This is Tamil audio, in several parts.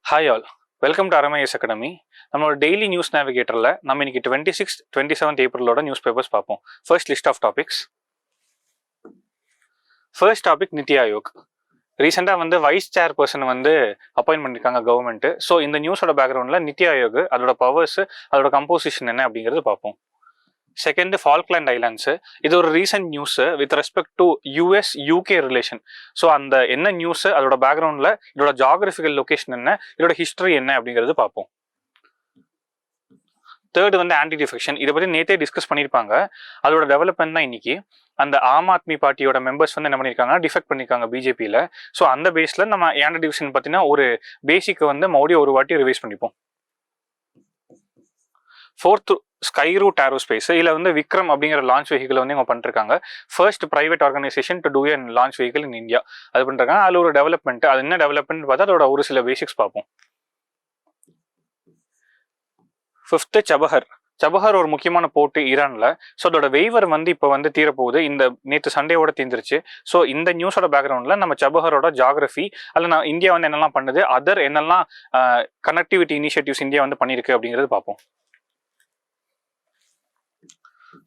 Hi all, welcome to RMIS academy. நம்மளோட டெய்லி நியூஸ் நேவிகேட்டரில் நம்ம இன்னைக்கு 26th 27th ஏப்ரலோட நியூஸ் பேப்பர்ஸ் பார்ப்போம். First list of topics. First topic NITI Aayog. ரீசெண்டாக வைஸ் சேர்பர்சன் அப்பாயின்ட் பண்ணியிருக்காங்க கவர்மெண்ட். ஸோ இந்த நியூஸோட பேக்ரவுண்டில் நித்தி ஆயோக் அதோட பவர்ஸ், அதோட கம்போசிஷன் என்ன அப்படிங்கிறது பார்ப்போம். Second, Falkland islands. இது ஒரு recent news with respect to US-UK ரிலேஷன். ஸோ அந்த என்ன நியூஸ், அதோட பேக்ரவுண்டில் இதோட ஜாகிரபிக்கல் லொகேஷன் என்ன, இதோட ஹிஸ்டரி என்ன அப்படிங்கிறது பார்ப்போம். Third anti defection. இதை பற்றி நேற்றே டிஸ்கஸ் பண்ணியிருப்பாங்க. அதோட டெவலப்மெண்ட் தான் இன்னைக்கு. அந்த ஆம் ஆத்மி பார்ட்டியோட மெம்பர்ஸ் என்ன பண்ணியிருக்காங்க, டிஃபெக்ட் பண்ணியிருக்காங்க பிஜேபியில். ஸோ அந்த பேஸில் நம்ம ஆன்டி டிஃபெக்ஷன் பார்த்தீங்கன்னா ஒரு பேசிக்கை மறுபடியும் ஒரு வாட்டி ரிவைஸ் பண்ணிப்போம். Fourth, Skyroot Aerospace. இதில் விக்ரம் அப்படிங்கிற லான்ச் வெஹிக்கிள் இவங்க பண்ணிருக்காங்க. First private organisation to do an launch vehicle in India. அது பண்ணிருக்காங்க. அதில் ஒரு டெவலப்மெண்ட், அது என்ன டெவலப்மெண்ட் பார்த்தா அதோட ஒரு சில பேசிக்ஸ் பார்ப்போம். ஃபிஃப்த், சபஹர் ஒரு முக்கியமான போர்ட் ஈரான்ல. ஸோ அதோட வெய்வர் இப்போ தீரப்போகுது. இந்த நேற்று சண்டேவோட தீர்ந்துருச்சு. ஸோ இந்த நியூஸோட பேக்ரவுண்ட்ல நம்ம சபஹரோட ஜாகிரபி, அதில் நான் இந்தியா என்னெல்லாம் பண்ணுது, அதர் என்னெல்லாம் கனெக்டிவிட்டி இனிஷியேட்டிவ்ஸ் இந்தியா பண்ணியிருக்கு அப்படிங்கிறது பார்ப்போம்.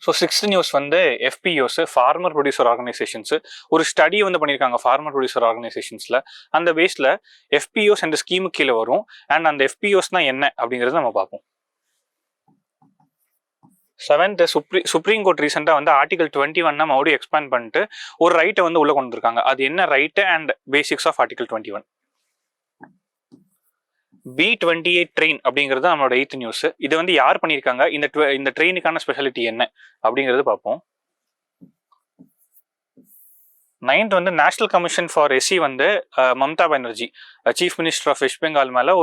So sixth news FPOs, farmer producer organisations. ஒரு ஸ்டடி பண்ணியிருக்காங்க ஃபார்மர் ப்ரொடியூசர் ஆர்கனைசேஷன்ஸில். அந்த பேஸில் FPOs அந்த ஸ்கீமுக்கு கீழே வரும். அண்ட் அந்த FPOஸ்னா என்ன அப்படிங்கிறது நம்ம பார்ப்போம். செவன்த், சுப்ரீம் கோர்ட் ரீசெண்டாக ஆர்டிகல் 21 மறுபடியும் எக்ஸ்பேண்ட் பண்ணிட்டு ஒரு ரைட்டை உள்ள கொண்டு வந்திருக்காங்க. அது என்ன right and basics of article 21. B28 train அப்படிங்கிறது நம்மளோட 8th நியூஸ். இது யார் பண்ணியிருக்காங்க, இந்த ட்ரெயினுக்கான ஸ்பெஷாலிட்டி என்ன அப்படிங்கிறது பார்ப்போம். 9th national commission for SC Mamata Banerjee chief minister of West Bengal மேல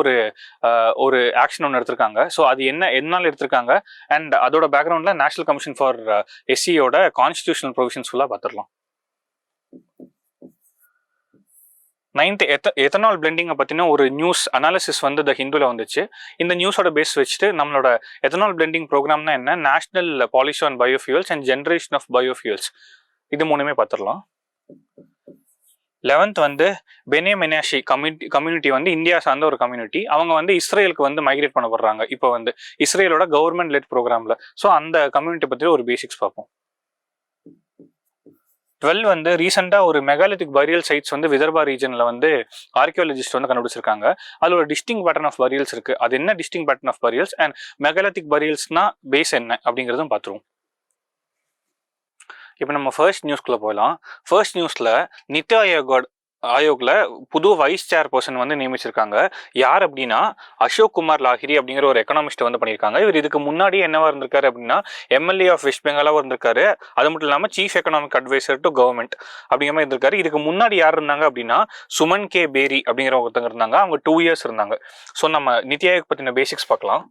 ஒரு ஆக்ஷன் ஒன்று எடுத்திருக்காங்க. ஸோ அது என்னால் எடுத்திருக்காங்க அண்ட் அதோட பேக்ரவுண்ட்ல நேஷனல் கமிஷன் ஃபார் SCயோட கான்ஸ்டிடியூஷனல் ப்ரொவிஷன்ஸ் ஃபுல்லாக பார்த்துடலாம். 9th, எத்தனால் பிளெண்டிங்கை பற்றின ஒரு நியூஸ் அனாலிசிஸ் த ஹிந்துல வந்துச்சு. இந்த நியூஸோட பேஸ் வச்சுட்டு நம்மளோட எத்தனால் பிளெண்டிங் ப்ரோக்ராம்னா என்ன, national policy on biofuels and generation of biofuels, இது மூணுமே பார்த்துடலாம். 11th பெனே மெனாஷி கம்யூனிட்டி இந்தியா சார்ந்த ஒரு கம்யூனிட்டி. அவங்க இஸ்ரேலுக்கு மைக்ரேட் பண்ணப்படுறாங்க. இப்போ இஸ்ரேலோட கவர்மெண்ட் லெட் ப்ரோக்ராம்ல. ஸோ அந்த கம்யூனிட்டி பற்றி ஒரு பேசிக்ஸ் பார்ப்போம். 12 ரீசெண்டாக ஒரு மெகாலித்திக் பரியல் சைட்ஸ் விதர்பா ரீஜன்ல ஆர்கியாலஜிஸ்ட் கண்டுபிடிச்சிருக்காங்க. அதில் ஒரு டிஸ்டிங் பேட்டர்ன் ஆஃப் பரியல்ஸ் இருக்கு. அது என்ன distinct pattern of burials and megalithic பரியல்ஸ்னா பேஸ் என்ன அப்படிங்கிறதும் பார்த்துருவோம். இப்போ நம்ம ஃபர்ஸ்ட் நியூஸ்குள்ள போகலாம். ஃபர்ஸ்ட் நியூஸ்ல நித்தி ஆயோக்ல புது வைஸ் சேர்பர்சன் நியமிச்சிருக்காங்க. யார் அப்படின்னா அசோக் குமார் லாஹிரி அப்படிங்கிற ஒரு எக்கனாமிஸ்ட் பண்ணியிருக்காங்க. இவர் இதுக்கு முன்னாடி என்னவா இருந்திருக்காரு அப்படின்னா MLA ஆஃப் வெஸ்ட் பெங்காலாவும் இருந்திருக்காரு. அது மட்டும் இல்லாமல் chief economic adviser to government அப்படிங்கிற மாதிரி இருந்திருக்காரு. இதுக்கு முன்னாடி யார் இருந்தாங்க அப்படின்னா சுமன் கே பேரி அப்படிங்கிற ஒருத்தங்க இருந்தாங்க. அவங்க 2 years இருந்தாங்க. ஸோ நம்ம நித்தி ஆயோக் பற்றின பேசிக்ஸ் பார்க்கலாம்.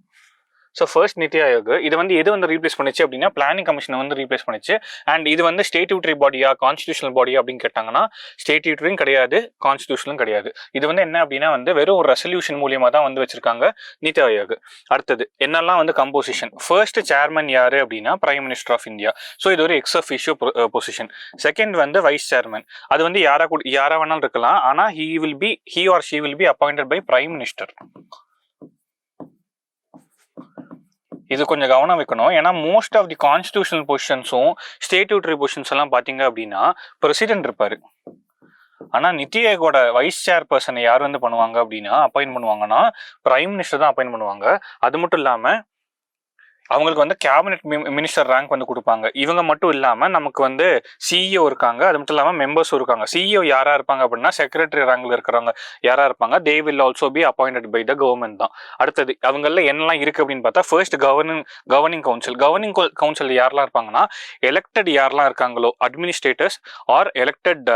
ஸோ ஃபர்ஸ்ட் நித்தி ஆயோக் இது எது ரீப்ளேஸ் பண்ணிச்சு அப்படின்னா பிளானிங் கமிஷனை ரீப்ளேஸ் பண்ணிச்சு. அண்ட் இது ஸ்டேட்யூட்டரி பாடியா கான்ஸ்டியூஷனல் பாடியா அப்படின்னு கேட்டாங்கன்னா ஸ்டேட்யூட்டரியும் கிடையாது, கான்ஸ்டியூஷனும் கிடையாது. இது என்ன அப்படின்னா வெறும் ஒரு ரெசல்யூஷன் மூலியமா தான் வச்சிருக்காங்க நித்தி ஆயோக். அடுத்தது என்னெல்லாம் கம்போசிஷன். ஃபர்ஸ்ட் சேர்மன் யாரு அப்படின்னா prime minister of India. So இது ஒரு ex officio position. Second vice chairman. அது யாரா வேணாலும் இருக்கலாம். ஆனா he or she will be appointed by prime minister. இது கொஞ்சம் கவனம் வைக்கணும். ஏன்னா மோஸ்ட் ஆஃப் தி கான்ஸ்டிடியூஷனல் பொசிஷன்ஸும் ஸ்டேட்யூட்டரி பொசிஷன்ஸ் எல்லாம் பாத்தீங்க அப்படின்னா பிரசிடென்ட் இருப்பாரு. ஆனா நித்தி ஆயோகோட வைஸ் சேர்பர்சனை யார் பண்ணுவாங்க அப்படின்னா அப்பாயின்ட் பண்ணுவாங்கன்னா பிரைம் மினிஸ்டர் தான் அப்பாயின்ட் பண்ணுவாங்க. அது மட்டும் இல்லாம அவங்களுக்கு கேபினெட் மினிஸ்டர் ரேங்க் கொடுப்பாங்க. இவங்க மட்டும் இல்லாம நமக்கு CEO இருக்காங்க. அது மட்டும் இல்லாம மெம்பர்ஸும் இருக்காங்க. CEO யாரா இருப்பாங்க அப்படின்னா செக்ரட்டரி ரேங்க்ல இருக்கிறவங்க யாரா இருப்பாங்க. They will also be appointed by the government தான். அடுத்தது அவங்கள என்னெல்லாம் இருக்கு அப்படின்னு பார்த்தா ஃபர்ஸ்ட் கவர்னிங் கவுன்சில் யாரெல்லாம் இருப்பாங்கன்னா எலெக்டட் யாரெல்லாம் இருக்காங்களோ administrators or elected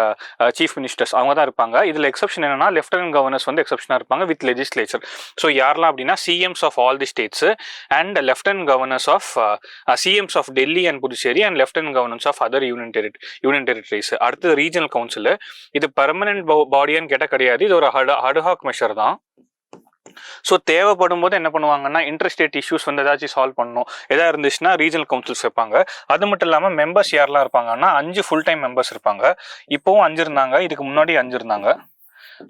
chief ministers அவங்க தான் இருப்பாங்க. இதுல எக்ஸப்ஷன் என்னன்னா லெப்டினன்ட் கவர்னர்ஸ் எக்ஸப்ஷனா இருப்பாங்க வித் லெஜிஸ்லேச்சர். ஸோ யாரெல்லாம் அப்படின்னா CMs of all the states and lieutenant governors of CMs of Delhi and Puducherry and lieutenant governors of other union territories. அடுத்து ரீஜனல் கவுன்சில். இது பெர்மனன்ட் பாடியான்னு கேட்டால் கிடையாது. இது ஒரு அட்ஹாக் மெஷர் தான். ஸோ தேவைப்படும் போது என்ன பண்ணுவாங்கன்னா இன்டர்ஸ்டேட் இஷ்யூஸ் ஏதாச்சும் சால்வ் பண்ணணும் எதாவது இருந்துச்சுன்னா ரீஜனல் கவுன்சில்ஸ் வைப்பாங்க. அது மட்டும் இல்லாமல் மெம்பர்ஸ் யாரெல்லாம் இருப்பாங்கன்னா 5 ஃபுல் டைம் மெம்பர்ஸ் இருப்பாங்க. இப்போவும் 5 இருந்தாங்க, இதுக்கு முன்னாடி 5 இருந்தாங்க.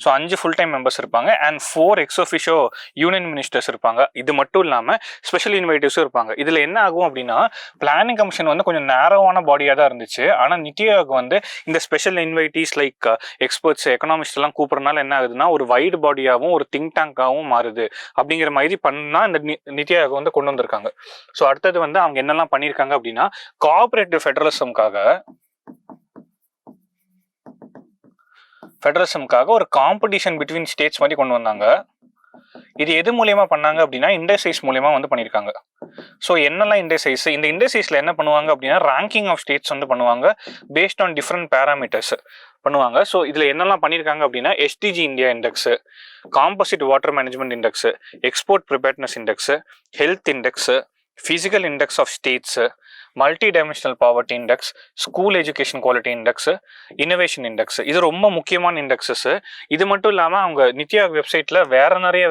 ஸோ 5 ஃபுல் டைம் மெம்பர்ஸ் இருப்பாங்க அண்ட் 4 எக்ஸ் ஒஃபிஷியோ யூனியன் மினிஸ்டர்ஸ் இருப்பாங்க. இது மட்டும் இல்லாமல் ஸ்பெஷல் இன்வைட்டிவ்ஸும் இருப்பாங்க. இதில் என்ன ஆகும் அப்படின்னா பிளானிங் கமிஷன் வந்து கொஞ்சம் நேரோவான பாடியாக தான் இருந்துச்சு. ஆனால் நித்தி ஆயோக் வந்து இந்த ஸ்பெஷல் இன்வைட்டிஸ் லைக் எக்ஸ்பர்ட்ஸ் எக்கனாமிஸ்ட் எல்லாம் கூப்பிட்றதுனால என்ன ஆகுதுன்னா ஒரு வைடு பாடியாகவும் ஒரு திங்க் டேங்காகவும் மாறுது. அப்படிங்கிற மாதிரி பண்ணா இந்த நித்தி ஆயோக் வந்து கொண்டு வந்திருக்காங்க. ஸோ அடுத்தது வந்து அவங்க என்னெல்லாம் பண்ணியிருக்காங்க அப்படின்னா கோஆபரேட்டிவ் ஃபெடரலிசம்காக ஒரு காம்படிஷன் பிட்வீன் ஸ்டேட்ஸ் மாதிரி கொண்டு வந்தாங்க. இது எது மூலியமா பண்ணாங்க அப்படின்னா இண்டெக்ஸைஸ் மூலியமா வந்து பண்ணியிருக்காங்க. ஸோ என்னெல்லாம் இண்டெக்ஸைஸ், இந்த இண்டெக்ஸைஸ்ல என்ன பண்ணுவாங்க அப்படின்னா ரேங்கிங் ஆஃப் ஸ்டேட்ஸ் வந்து பண்ணுவாங்க பேஸ்ட் ஆன் டிஃப்ரெண்ட் பேராமீட்டர்ஸ் பண்ணுவாங்க. ஸோ இதில் என்னெல்லாம் பண்ணியிருக்காங்க அப்படின்னா SDG India index, composite water management index, export preparedness index, health index, physical index of states, multi dimensional poverty index, school education quality index, innovation index. இது ரொம்ப முக்கியமான இண்டெக்ஸஸ். இது மட்டும் இல்லாமல் அவங்க நித்தி ஆயோக் வெப்சைட்டில் வேற நிறைய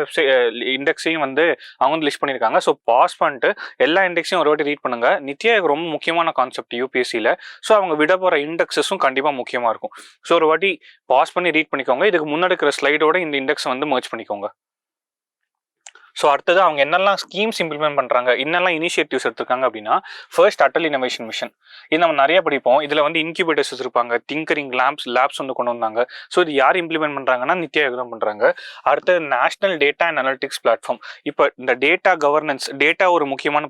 இண்டெக்ஸையும் வந்து அவங்க வந்து லிஸ்ட் பண்ணியிருக்காங்க. ஸோ பாஸ் பண்ணிட்டு எல்லா இண்டெக்ஸையும் ஒரு வாட்டி ரீட் பண்ணுங்க. நித்தி ஆயோக் ரொம்ப முக்கியமான கான்செப்ட் யூபிஎஸ்சியில். ஸோ அவங்க விட போகிற இண்டெக்ஸஸும் கண்டிப்பாக முக்கியமாக இருக்கும். ஸோ ஒரு வாட்டி பாஸ் பண்ணி ரீட் பண்ணிக்கோங்க. இதுக்கு முன்னாடி இருக்கிற ஸ்லைடோட இந்த இண்டெக்ஸ் வந்து மர்ஜ் பண்ணிக்கோங்க. ஸோ அடுத்தது அவங்க என்னெல்லாம் ஸ்கீம்ஸ் இம்ப்ளிமெண்ட் பண்ணுறாங்க, என்னெல்லாம் இனிஷியேட்டிவ்ஸ் எடுத்திருக்காங்க அப்படின்னா ஃபர்ஸ்ட் அட்டல் இனோவேஷன் மிஷன். இது நம்ம நிறைய படிப்போம். இதில் வந்து இன்குபேட்டர்ஸ் வச்சிருப்பாங்க, திங்கரிங் லேப்ஸ் வந்து கொண்டு வந்தாங்க. ஸோ இது யார் இம்ப்ளிமெண்ட் பண்ணுறாங்கன்னா நித்தி ஆயோக் தான் பண்ணுறாங்க. அடுத்தது national data and analytics platform. இப்போ இந்த டேட்டா கவர்னன்ஸ், டேட்டா ஒரு முக்கியமான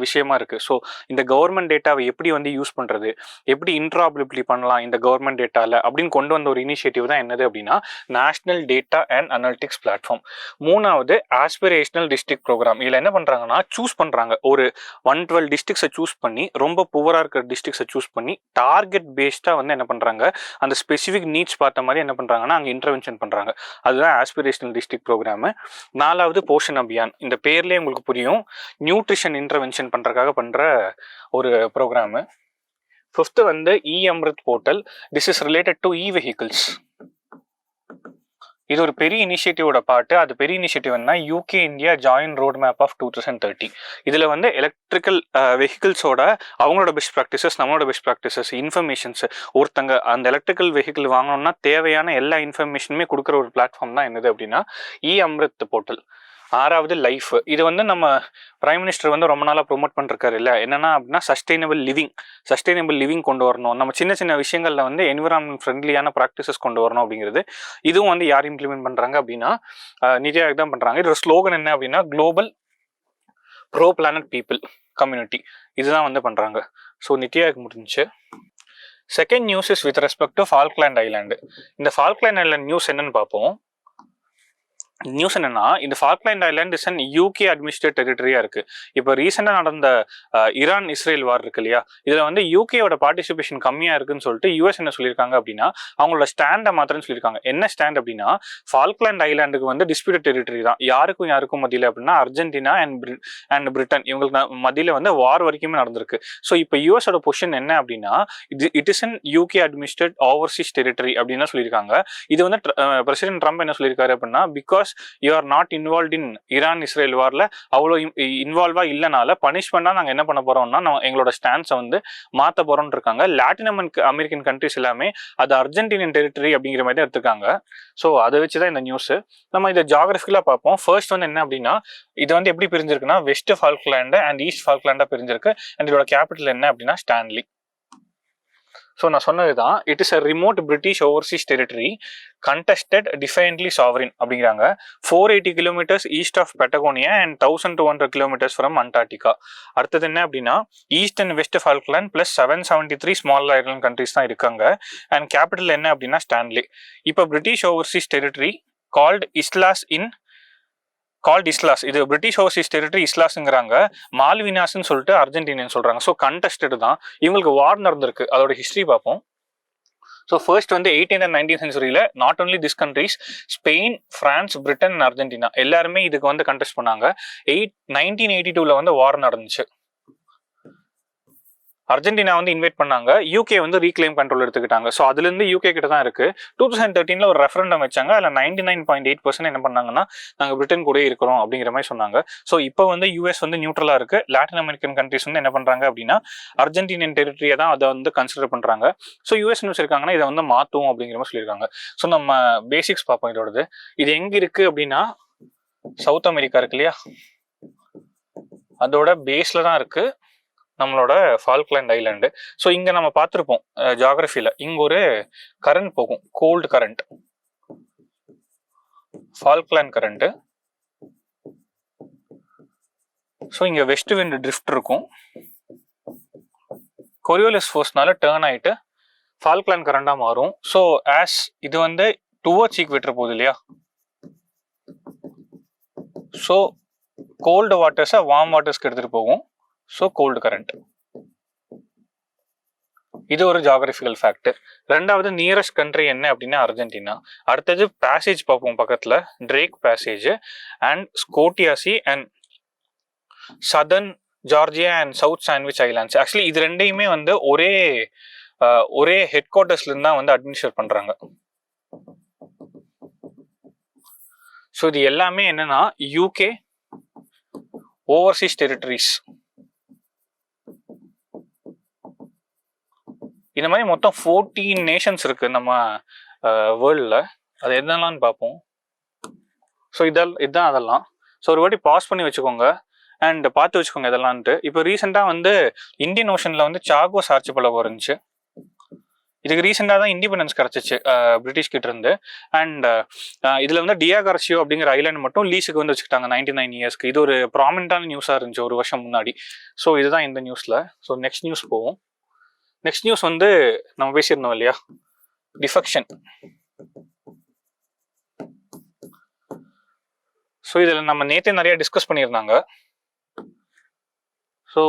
விஷயமா இருக்குது. ஸோ இந்த கவர்மெண்ட் டேட்டாவை எப்படி வந்து யூஸ் பண்ணுறது, எப்படி இன்ட்ராபிலிபிலிட்டி பண்ணலாம் இந்த கவர்மெண்ட் டேட்டாவில் அப்படின்னு கொண்டு வந்த ஒரு இனிஷியேட்டிவ் தான் என்னது அப்படின்னா national data and analytics platform. மூணாவது ஆஸ்பிரேஷன் டிஸ்ட்ரிக்ட் ப்ரோக்ராம். இதுல என்ன பண்றாங்கன்னா சூஸ் பண்றாங்க ஒரு 112 டிஸ்ட்ரிக்ட்ஸை சூஸ் பண்ணி, ரொம்ப புவரா இருக்கிற டிஸ்ட்ரிக்ட்ஸை சூஸ் பண்ணி டார்கெட் பேஸ்டா வந்து என்ன பண்றாங்க அந்த ஸ்பெசிபிக் நீட்ஸ் பார்த்த மாதிரி என்ன பண்றாங்கன்னா அங்க இன்டர்வென்ஷன் பண்றாங்க. அதுதான் ஆஸ்பிரேஷனல் டிஸ்ட்ரிக்ட் ப்ரோக்ராம். நாலாவது போஷன் அபியான். இந்த பேர்லயே உங்களுக்கு புரியும், நியூட்ரிஷன் இன்டர்வென்ஷன் பண்றதுக்காக பண்ற ஒரு ப்ரோக்ராம். ஃபிஃப்த் வந்து e Amrit portal. This is related to e vehicles. இது ஒரு பெரிய இனிஷியேட்டிவோட பார்ட்டு. அது பெரிய இனிஷியேட்டிவ் என்ன, UK India joint road map of 2030. இதில் வந்து எலக்ட்ரிக்கல் வெஹிக்கிள்ஸோட அவங்களோட பெஸ்ட் ப்ராக்டிசஸ், நம்மளோட பெஸ்ட் ப்ராக்டிசஸ், இன்ஃபர்மேஷன்ஸ், ஒருத்தங்க அந்த எலக்ட்ரிக்கல் வெஹிக்கிள் வாங்கணும்னா தேவையான எல்லா இன்ஃபர்மேஷனுமே கொடுக்குற ஒரு பிளாட்ஃபார்ம் தான் என்னது அப்படின்னா இ அம்ருத் போர்ட்டல். ஆறாவது லைஃப். இது வந்து நம்ம பிரைம் மினிஸ்டர் வந்து ரொம்ப நாளாக ப்ரொமோட் பண்ணிருக்காரு இல்லை, என்னன்னா அப்படின்னா சஸ்டைனபிள் லிவிங் கொண்டு வரணும். நம்ம சின்ன சின்ன விஷயங்கள்ல வந்து என்விரான்மெண்ட் ஃப்ரெண்ட்லியான ப்ராக்டிசஸ் கொண்டு வரணும் அப்படிங்கிறது. இதுவும் வந்து யார் இம்ப்ளிமெண்ட் பண்றாங்க அப்படின்னா நிதி ஆயோக் தான் பண்றாங்க. இதோட ஸ்லோகன் என்ன அப்படின்னா global pro planet people community. இதுதான் வந்து பண்றாங்க. ஸோ நிதி ஆயோக் முடிஞ்சு. Second news is with respect to Falkland island. இந்த ஃபால்க்லேண்ட் ஐலாண்ட் நியூஸ் என்னன்னு பார்ப்போம். நியூஸ் என்னன்னா இந்த Falkland island is an UK administrate டெரிட்டரியா இருக்கு. இப்போ ரீசெண்டா நடந்த ஈரான் இஸ்ரேல் வார் இருக்கு இல்லையா, இதுல வந்து யூகேயோட பார்ட்டிசிபேஷன் கம்மியா இருக்குன்னு சொல்லிட்டு யூஎஸ் என்ன சொல்லியிருக்காங்க அப்படின்னா அவங்களோட ஸ்டாண்டை மாத்திரம்னு சொல்லியிருக்காங்க. என்ன ஸ்டாண்ட் அப்படின்னா ஃபால்க்லேண்ட் ஐலாண்டுக்கு வந்து டிஸ்பியூட்டட் டெரிட்டரி தான், யாருக்கும் மத்தியில அப்படின்னா அர்ஜென்டினா அண்ட் பிரிட்டன் இவங்களுக்கு மத்தியில வந்து வார் வரைக்குமே நடந்திருக்கு. ஸோ இப்போ யூஎஸோட பொசிஷன் என்ன அப்படின்னா it is an UK administrate Overseas territory அப்படின்னு தான் சொல்லியிருக்காங்க. இது வந்து பிரசிடென்ட் ட்ரம்ப் என்ன சொல்லியிருக்காரு அப்படின்னா because you are not involve in Iran Israel வார்ல அவ்வளோ இன்வால்வா இல்லைனால பனிஷ்மெண்டா நாங்கள் என்ன பண்ண போறோம்னா எங்களோட ஸ்டாண்ட்ஸை வந்து மாற்ற போறோம்னு இருக்காங்க. லாட்டின் அமெரிக்கன் கண்ட்ரிஸ் எல்லாமே அது அர்ஜென்டினியன் டெரிட்டரி அப்படிங்கிற மாதிரி தான் எடுத்துக்காங்க. ஸோ அதை வச்சுதான் இந்த நியூஸ். நம்ம இதை ஜியாகிரபிக்கலா பார்ப்போம். ஃபர்ஸ்ட் வந்து என்ன அப்படின்னா இது வந்து எப்படி பிரிஞ்சிருக்குன்னா வெஸ்ட் ஃபால்க்லேண்ட் அண்ட் ஈஸ்ட் ஃபால்க்லேண்டா பிரிஞ்சிருக்கு. அண்ட் இதோட கேபிட்டல் என்ன அப்படின்னா ஸ்டான்லி. ஸோ நான் சொன்னதுதான், it is a remote British overseas territory contested definitely sovereign அப்படிங்கிறாங்க. 480 kilometres east of Patagonia and 1200 kilometres from Antarctica. அடுத்தது என்ன அப்படின்னா east and west Falkland plus 773 small island countries தான் இருக்காங்க. அண்ட் கேபிட்டல் என்ன அப்படின்னா ஸ்டான்லி. இப்போ British overseas territory called Islas. இது பிரிட்டிஷ் ஓவர்சீஸ் டெரிட்டரி இஸ்லாஸ்ங்கிறாங்க. மால்வினாஸ்ன்னு சொல்லிட்டு அர்ஜென்டினியன் சொல்றாங்க. ஸோ கண்டெஸ்டட் தான். இவங்களுக்கு வார் நடந்திருக்கு. அதோட ஹிஸ்டரி பார்ப்போம். ஸோ ஃபர்ஸ்ட் வந்து 18th and 19th centuryல not only this countries, Spain, France, Britain, Argentina எல்லாருமே இதுக்கு வந்து கண்டெஸ்ட் பண்ணாங்க. 1982ல வந்து வார் நடந்துச்சு. அர்ஜென்டினா வந்து இன்வைட் பண்ணாங்க, யூகே வந்து ரீக்ளைம் கண்ட்ரோல் எடுத்துக்கிட்டாங்க. ஸோ அதுலேருந்து யூகே கிட்ட தான் இருக்கு. 2013 ஒரு ரெஃபரண்டம் வச்சாங்க. அதில் 99.8% என்ன பண்ணாங்கன்னா நாங்கள் பிரிட்டன் கூட இருக்கிறோம் அப்படிங்கிற மாதிரி சொன்னாங்க. ஸோ இப்போ வந்து யூஎஸ் வந்து நியூட்ரலா இருக்கு. லாட்டின் அமெரிக்கன் கண்ட்ரிஸ் வந்து என்ன பண்றாங்க அப்படின்னா அர்ஜென்டினியன் டெரிட்டரியை தான் அதை வந்து கன்சிடர் பண்றாங்க. ஸோ யூஎஸ் நியூஸ் இருக்காங்கன்னா இதை வந்து மாற்றும் அப்படிங்கிற மாதிரி சொல்லியிருக்காங்க. ஸோ நம்ம பேசிக்ஸ் பார்ப்போம் இதோடது. இது எங்க இருக்கு அப்படின்னா சவுத் அமெரிக்கா இருக்கு இல்லையா, அதோட பேஸ்ல தான் இருக்கு நம்மளோட ஃபால்க்லேண்ட் ஐலாண்டு. ஸோ இங்க நம்ம பார்த்துருப்போம் ஜியாகிரபியில, இங்க ஒரு கரண்ட் போகும், cold current, Falkland current. So இங்க வெஸ்ட் விண்ட் ட்ரிஃப்ட் இருக்கும், கொரியோலிஸ் ஃபோர்ஸ்னால டேர்ன் ஆயிட்டு ஃபால்க்லேண்ட் கரண்டா மாறும். ஸோ ஆஸ் இது வந்து டுவர்ட்ஸ் ஈக்வேட்டர் போகுது இல்லையா, ஸோ கோல்டு வாட்டர்ஸை வார்ம் வாட்டர்ஸ்க்கு எடுத்துட்டு போகும். ஸோ கோல்டு கரண்ட், இது ஒரு ஜியாகிரபிக்கல் ஃபேக்டர். ரெண்டாவது நியரஸ்ட் கண்ட்ரி என்ன அப்படின்னா அர்ஜென்டினா. அடுத்தது பேசேஜ் பார்ப்போம் பக்கத்துல, Drake passage and Scotia sea and southern Georgia and south sandwich islands. Actually இது ரெண்டையுமே வந்து ஒரே ஹெட் குவார்ட்டர்ஸ்ல இருந்து தான் வந்து அட்மினிஸ்டர் பண்றாங்க. ஸோ இது எல்லாமே என்னன்னா யூகே ஓவர்சீஸ் டெரிட்டரிஸ். இந்த மாதிரி மொத்தம் 14 நேஷன்ஸ் இருக்கு நம்ம வேர்ல்டில். அது என்னெல்லாம்னு பார்ப்போம். ஸோ இதுதான் அதெல்லாம். ஸோ ஒரு வாட்டி பாஸ் பண்ணி வச்சுக்கோங்க அண்ட் பார்த்து வச்சுக்கோங்க இதெல்லாம்ட்டு. இப்போ ரீசெண்டாக வந்து இந்தியன் ஓஷனில் வந்து சாகோஸ் ஆர்ச்சிபெலாகோ இருந்துச்சு. இதுக்கு ரீசெண்டாக தான் இண்டிபெண்டன்ஸ் கிடச்சிச்சு பிரிட்டிஷ் கிட்ட இருந்து. அண்ட் இதில் வந்து டியா கார்சியோ அப்படிங்கிற ஐலாண்ட் மட்டும் லீஸுக்கு வந்து வச்சுக்கிட்டாங்க 99 இயர்ஸ்க்கு. இது ஒரு ப்ராமினண்டான நியூஸாக இருந்துச்சு ஒரு வருஷம் முன்னாடி. ஸோ இதுதான் இந்த நியூஸில். ஸோ நெக்ஸ்ட் நியூஸ் போவோம். நெக்ஸ்ட் நியூஸ் வந்து நம்ம பேசியிருந்தோம் இல்லையா, டிஃபெக்ஷன். ஸோ இதில் நம்ம நேற்றே நிறைய டிஸ்கஸ் பண்ணியிருந்தாங்க. ஸோ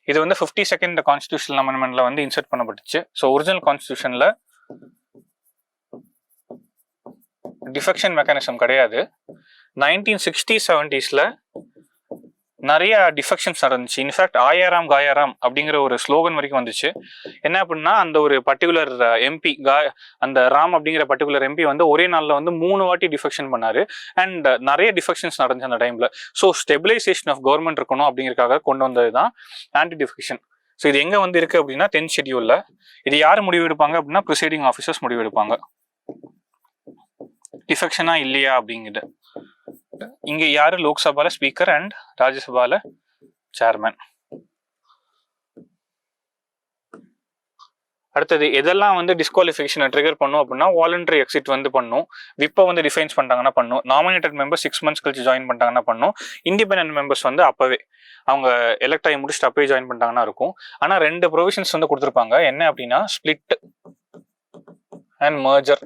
இது வந்து 52nd கான்ஸ்டியூஷனல் அமெண்ட்மெண்ட்ல வந்து இன்சர்ட் பண்ணப்பட்டுச்சு. ஸோ ஒரிஜினல் கான்ஸ்டியூஷன்ல டிஃபெக்ஷன் மெக்கானிசம் கிடையாது. 1960s 70sல நிறைய டிஃபெக்ஷன்ஸ் நடந்துச்சு. இன்ஃபேக்ட் ஆயாராம் காயாராம் அப்படிங்கிற ஒரு ஸ்லோகன் வரைக்கும் வந்துச்சு. என்ன அப்படின்னா அந்த ஒரு பர்டிகுலர் எம்பி அந்த ராம் அப்படிங்கிற பர்டிகுலர் எம்பி வந்து ஒரே நாளில் வந்து 3 வாட்டி டிஃபெக்ஷன் பண்ணாரு. அண்ட் நிறைய டிஃபெக்ஷன்ஸ் நடந்துச்சு அந்த டைம்ல. ஸோ ஸ்டெபிலைசேஷன் ஆஃப் கவர்மெண்ட் இருக்கணும் அப்படிங்கிறதுக்காக கொண்டு வந்தது தான் ஆன்டி டிஃபெக்ஷன். ஸோ இது எங்க வந்து இருக்கு அப்படின்னா 10th ஷெட்யூல்ல. இது யார் முடிவு எடுப்பாங்க அப்படின்னா ப்ரிசைடிங் ஆஃபீஸர்ஸ் முடிவு எடுப்பாங்க, டிஃபெக்ஷனா இல்லையா அப்படிங்கிறது. இங்க யாரு லோக்சபால ஸ்பீக்கர் அண்ட் ராஜ்யசபால சேர்மன். அடுத்தது எதெல்லாம் வந்து டிஸ்குவாலிஃபிகேஷனை ட்ரிகர் பண்ணும் அப்படின்னா வாலண்டரி எக்ஸிட் வந்து பண்ணும். விப்பை வந்து டிஃபைன்ஸ் பண்ணிட்டாங்கன்னா பண்ணும். நாமினேட்டட் மெம்பர்ஸ் 6 months கழிச்சு ஜாயின் பண்ணிட்டாங்கன்னா பண்ணும். இண்டிபெண்டன்ட் மெம்பர்ஸ் வந்து அப்பவே அவங்க எலெக்ட் ஆகி முடிச்சுட்டு அப்பவே ஜாயின் பண்ணிட்டாங்கன்னா இருக்கும். ஆனால் 2 ப்ரொவிஷன்ஸ் வந்து கொடுத்துருப்பாங்க. என்ன அப்படின்னா ஸ்பிளிட் அண்ட் மர்ஜர்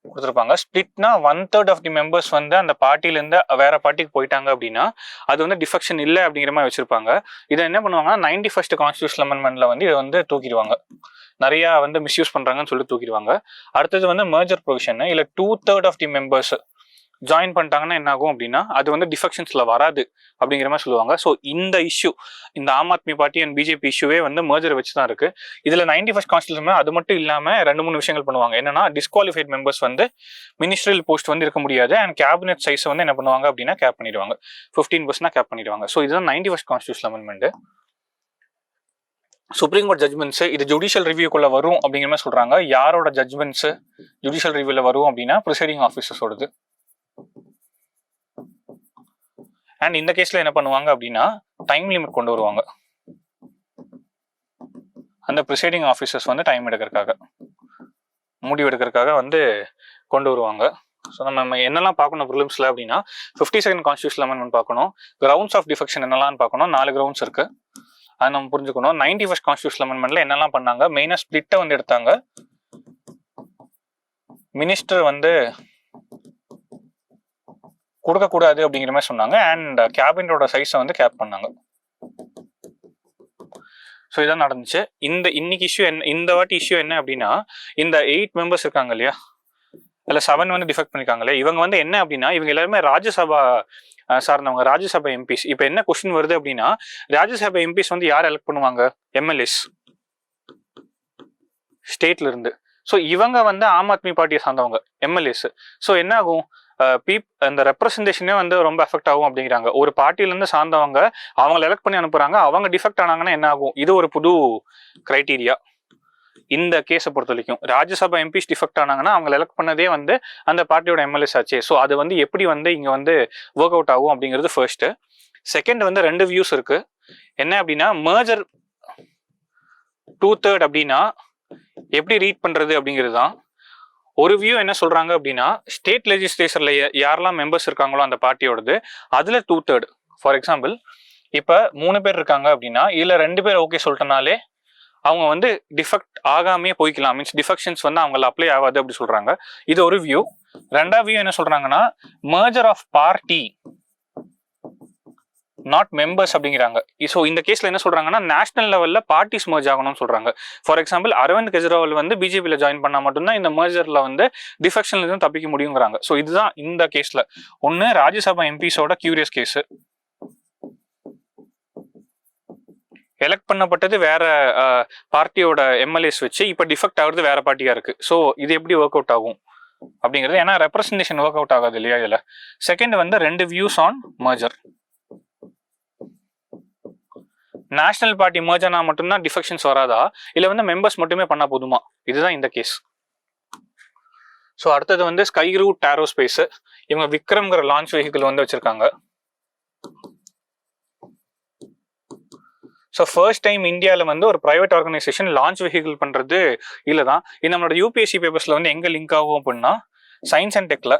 கொடுத்துருப்பாங்க. ஸ்பிளிட்னா 1/3 ஆஃப் தி மெம்பர்ஸ் வந்து அந்த பார்ட்டில இருந்து வேற பார்ட்டிக்கு போயிட்டாங்க அப்படின்னா அது வந்து டிஃபெக்ஷன் இல்லை அப்படிங்கிற மாதிரி வச்சிருப்பாங்க. இதை என்ன பண்ணுவாங்கன்னா 91st கான்ஸ்டியூஷனல் அமெண்ட்மெண்ட்ல வந்து இதை வந்து தூக்கிடுவாங்க. நிறைய வந்து மிஸ்யூஸ் பண்றாங்கன்னு சொல்லி தூக்கிடுவாங்க. அடுத்தது வந்து மர்ஜர் ப்ரொவிஷன். இல்ல 2/3 ஆஃப் தி மெம்பர்ஸ் ஜாயின் பண்ணிட்டாங்கன்னா என்ன ஆகும் அப்படின்னா அது வந்து டிஃபெக்ஷன்ஸ்ல வராது அப்படிங்கிற மாதிரி சொல்லுவாங்க. ஸோ இந்த இஷ்யூ, இந்த Aam Aadmi party and BJP இஷ்யூவே வந்து மர்ஜர் வச்சு தான் இருக்கு. இதுல 91st கான்ஸ்டியூஷன் அது மட்டும் இல்லாம 2-3 விஷயங்கள் பண்ணுவாங்க. என்னன்னா டிஸ்குவாலிஃபைட் மெம்பர்ஸ் வந்து மினிஸ்ட்ரியல் போஸ்ட் வந்து இருக்க முடியாது. அண்ட் கேபினெட் சைஸ் வந்து என்ன பண்ணுவாங்க அப்படின்னா கேப் பண்ணிடுவாங்க, 15% கேப் பண்ணிடுவாங்க. ஸோ இதுதான் 91st constitutional amendment. Supreme court judgements இது ஜுடிஷியல் ரிவ்யூக்குள்ள வரும் அப்படிங்கிற மாதிரி சொல்றாங்க. யாரோட ஜட்மெண்ட்ஸ் ஜுடிஷியல் ரிவ்யூல வரும் அப்படின்னா ப்ரிசைடிங் ஆஃபீஸர்ஸோடது. அண்ட் இந்த கேஸ்ல என்ன பண்ணுவாங்க அப்படின்னா டைம் லிமிட் கொண்டு வருவாங்க. அந்த ப்ரிசைடிங் ஆஃபீஸர்ஸ் வந்து டைம் எடுக்கிறதுக்காக, முடிவு எடுக்கிறதுக்காக வந்து கொண்டு வருவாங்க. ஸோ நம்ம என்னெல்லாம் பார்க்கணும் ப்ரிலிம்ஸ்ல அப்படின்னா 52nd கான்ஸ்டியூஷனல் அமெண்ட்மெண்ட் பார்க்கணும். கிரவுண்ட்ஸ் ஆஃப் டிஃபெக்ஷன் என்னெல்லாம் பார்க்கணும். 4 கிரவுண்ட்ஸ் இருக்கு, அது நம்ம புரிஞ்சுக்கணும். 91st கான்ஸ்டியூஷனல் அமெண்ட்மெண்ட்ல என்னெல்லாம் பண்ணாங்க, மெயினா ஸ்பிளிட்டை வந்து எடுத்தாங்க. மினிஸ்டர் வந்து கொடுக்கக்கூடாது அப்படிங்கிற மாதிரி சொன்னாங்க. அண்ட் கேபினட்டோட சைஸை வந்து கேப் பண்ணாங்க. ஸோ இதான் நடந்துச்சு. இன்னைக்கு இஷ்யூ என்ன, இந்த வாட்டி இஷ்யூ என்ன அப்படின்னா இந்த 8 மெம்பர்ஸ் இருக்காங்க இல்லையா, அதில் 7 வந்து டிஃபெக்ட் பண்ணிருக்காங்களே, இவங்க வந்து என்ன அப்படின்னா இவங்க எல்லாருமே ராஜ்யசபா சார்ந்தவங்க ராஜ்யசபா எம்பிஸ். இப்போ என்ன கொஸ்டின் வருது அப்படின்னா, ராஜ்யசபா எம்பிஸ் வந்து யார் எலெக்ட் பண்ணுவாங்க? எம்எல்ஏஸ் ஸ்டேட்ல இருந்து. ஸோ இவங்க வந்து ஆம் ஆத்மி பார்ட்டியை சார்ந்தவங்க எம்எல்ஏஸ். ஸோ என்ன ஆகும், அந்த ரெப்ரஸன்டேஷனே வந்து ரொம்ப எஃபெக்ட் ஆகும் அப்படிங்கிறாங்க. ஒரு பார்ட்டியிலேருந்து சார்ந்தவங்க அவங்களை எலெக்ட் பண்ணி அனுப்புறாங்க, அவங்க டிஃபெக்ட் ஆனாங்கன்னா என்ன ஆகும்? இது ஒரு புது கிரைட்டீரியா இந்த கேஸை பொறுத்த வரைக்கும். ராஜ்யசபா எம்பிஸ் டிஃபெக்ட் ஆனாங்கன்னா அவங்க எலெக்ட் பண்ணதே வந்து அந்த பார்ட்டியோட எம்எல்ஏஸ் ஆச்சு. ஸோ அது வந்து எப்படி வந்து இங்க வந்து ஒர்க் அவுட் ஆகும் அப்படிங்கிறது ஃபர்ஸ்ட். செகண்ட் வந்து 2 வியூஸ் இருக்கு. என்ன அப்படின்னா, மர்ஜர் 2/3 அப்படின்னா எப்படி ரீட் பண்றது அப்படிங்கிறது தான். ஒரு வியூ என்ன சொல்றாங்க அப்படின்னா, ஸ்டேட் லெஜிஸ்லேச்சர்ல யாரெல்லாம் மெம்பர்ஸ் இருக்காங்களோ அந்த பார்ட்டியோடது, அதுல 2/3. ஃபார் எக்ஸாம்பிள், இப்ப 3 பேர் இருக்காங்க அப்படின்னா இதுல 2 பேர் ஓகே சொல்லிட்டனாலே அவங்க வந்து டிஃபெக்ட் ஆகாமே போய்க்கலாம். மீன்ஸ் டிஃபெக்ஷன்ஸ் வந்து அவங்கள அப்ளை ஆகாது அப்படி சொல்றாங்க. இது ஒரு வியூ. 2வது வியூ என்ன சொல்றாங்கன்னா, merger of party not members அப்படிங்கிறாங்க. ஸோ இந்த கேஸ்ல என்ன சொல்றாங்கன்னா, நேஷனல் லெவல்ல பார்ட்டிஸ் மர்ஜ் ஆகணும்னு சொல்றாங்க. ஃபார் எக்ஸாம்பிள், அரவிந்த் கெஜ்ரிவால் வந்து பிஜேபியில ஜாயின் பண்ணா மட்டும்தான் இந்த மர்ஜர்ல வந்து டிஃபெக்ஷன்ல இருந்து தப்பிக்க முடியுங்கிறாங்க. ஸோ இதுதான் இந்த கேஸ்ல. ஒன்னு ராஜ்யசபா எம்பிஸோட கியூரியஸ் கேஸ். எலெக்ட் பண்ணப்பட்டது வேற பார்ட்டியோட எம்எல்ஏஸ் வச்சு, இப்ப டிஃபெக்ட் ஆகுறது வேற பார்ட்டியா இருக்கு. ஸோ இது எப்படி ஒர்க் அவுட் ஆகும் அப்படிங்கிறது, ஏன்னா ரெப்ரஸன்டேஷன் ஒர்க் அவுட் ஆகாது இல்லையா இதுல. செகண்ட் வந்து 2 views on merger. National party merge ஆனா மட்டும்தான் டிஃபெக்ஷன்ஸ் வராதா, இல்ல வந்து மெம்பர்ஸ் மட்டுமே பண்ணா போதுமா? இதுதான் இந்த கேஸ். ஸோ அடுத்தது வந்து ஸ்கை ரூட் ஏரோஸ்பேஸ். இவங்க விக்ரம்ங்கிற லான்ச் வெஹிக்கிள் வந்து வச்சிருக்காங்க. ஸோ ஃபர்ஸ்ட் டைம் இந்தியாவில் வந்து ஒரு பிரைவேட் ஆர்கனைசேஷன் லான்ச் வெஹிக்கிள் பண்ணுறது இல்லை தான். இது நம்மளோட யூபிஎஸ்சி பேப்பர்ஸில் வந்து எங்கே லிங்க் ஆகும் அப்படின்னா, சயின்ஸ் அண்ட் டெக்கில்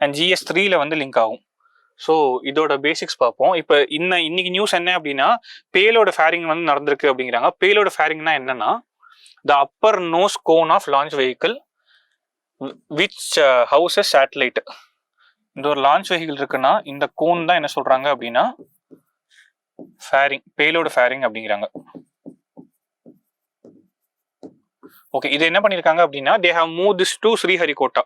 அண்ட் GS 3ல வந்து லிங்க் ஆகும். ஸோ இதோட பேசிக்ஸ் பார்ப்போம். இப்போ இன்னைக்கு நியூஸ் என்ன அப்படின்னா, பேலோட ஃபேரிங் வந்து நடந்திருக்கு அப்படிங்கிறாங்க. பேலோட ஃபேரிங்னா என்னன்னா, the upper nose cone of launch vehicle which houses satellite. இந்த ஒரு லான்ச் வெஹிக்கிள் இருக்குன்னா இந்த கோன் தான் என்ன சொல்றாங்க அப்படின்னா ஃபேரிங், பேலோட ஃபேரிங் அப்படிங்கிறாங்க. ஓகே, இது என்ன பண்ணிருக்காங்க அப்படின்னா, they have moved this to Sriharikota.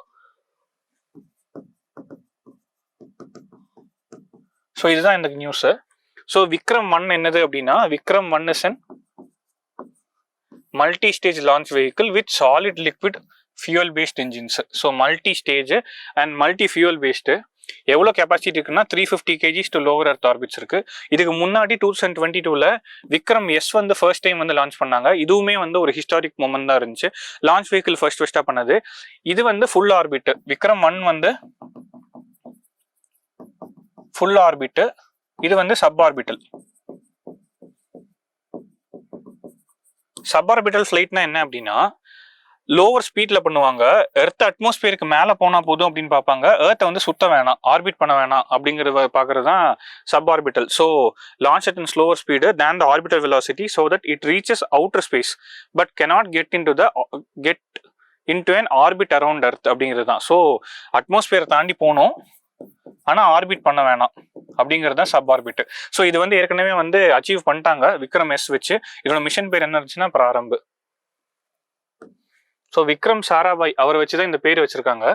So இதுதான் இந்த நியூஸ். ஸோ விக்ரம் 1 என்னது அப்படின்னா, Vikram 1 is an multi stage launch vehicle with solid liquid fuel based engines. So multi stage and multi fuel based. எவ்வளோ கெப்பாசிட்டி இருக்குன்னா 350 kgs to lower earth orbits இருக்கு. இதுக்கு முன்னாடி 2022ல விக்ரம் S வந்து ஃபர்ஸ்ட் டைம் வந்து லான்ச் பண்ணாங்க. இதுவுமே வந்து ஒரு ஹிஸ்டாரிக் மொமெண்ட் தான் இருந்துச்சு. லான்ச் வெஹிக்கிள் ஃபர்ஸ்டா பண்ணது. இது வந்து ஃபுல் ஆர்பிட். விக்ரம் 1 வந்து ஃபுல் ஆர்பிட், இது வந்து சப் ஆர்பிட்டல். சப் ஆர்பிட்டல் ஃபிளைட்னா என்ன அப்படின்னா, லோவர் ஸ்பீட்ல பண்ணுவாங்க. எர்த் அட்மாஸ்பியருக்கு மேல போனா போதும் அப்படின்னு பார்ப்பாங்க. எர்த்தை வந்து சுத்த வேணாம், ஆர்பிட் பண்ண வேணாம் அப்படிங்கிறத பாக்குறது தான் sub orbital. So launch at slower speed than the orbital velocity so that it reaches outer space but cannot get into an orbit around earth அப்படிங்கிறது தான். ஸோ அட்மாஸ்பியரை தாண்டி போகணும், ஆனா ஆர்பிட் பண்ண வேணாம் அப்படிங்கிறது தான் சப் ஆர்பிட். ஸோ இது வந்து ஏற்கனவே வந்து அச்சீவ் பண்ணிட்டாங்க விக்ரம் S வச்சு. இதோட மிஷன் பேர் என்ன இருந்துச்சுன்னா பிராரம்பு. ஸோ விக்ரம் சாராபாய் அவரை வச்சுதான் இந்த பேர் வச்சிருக்காங்க.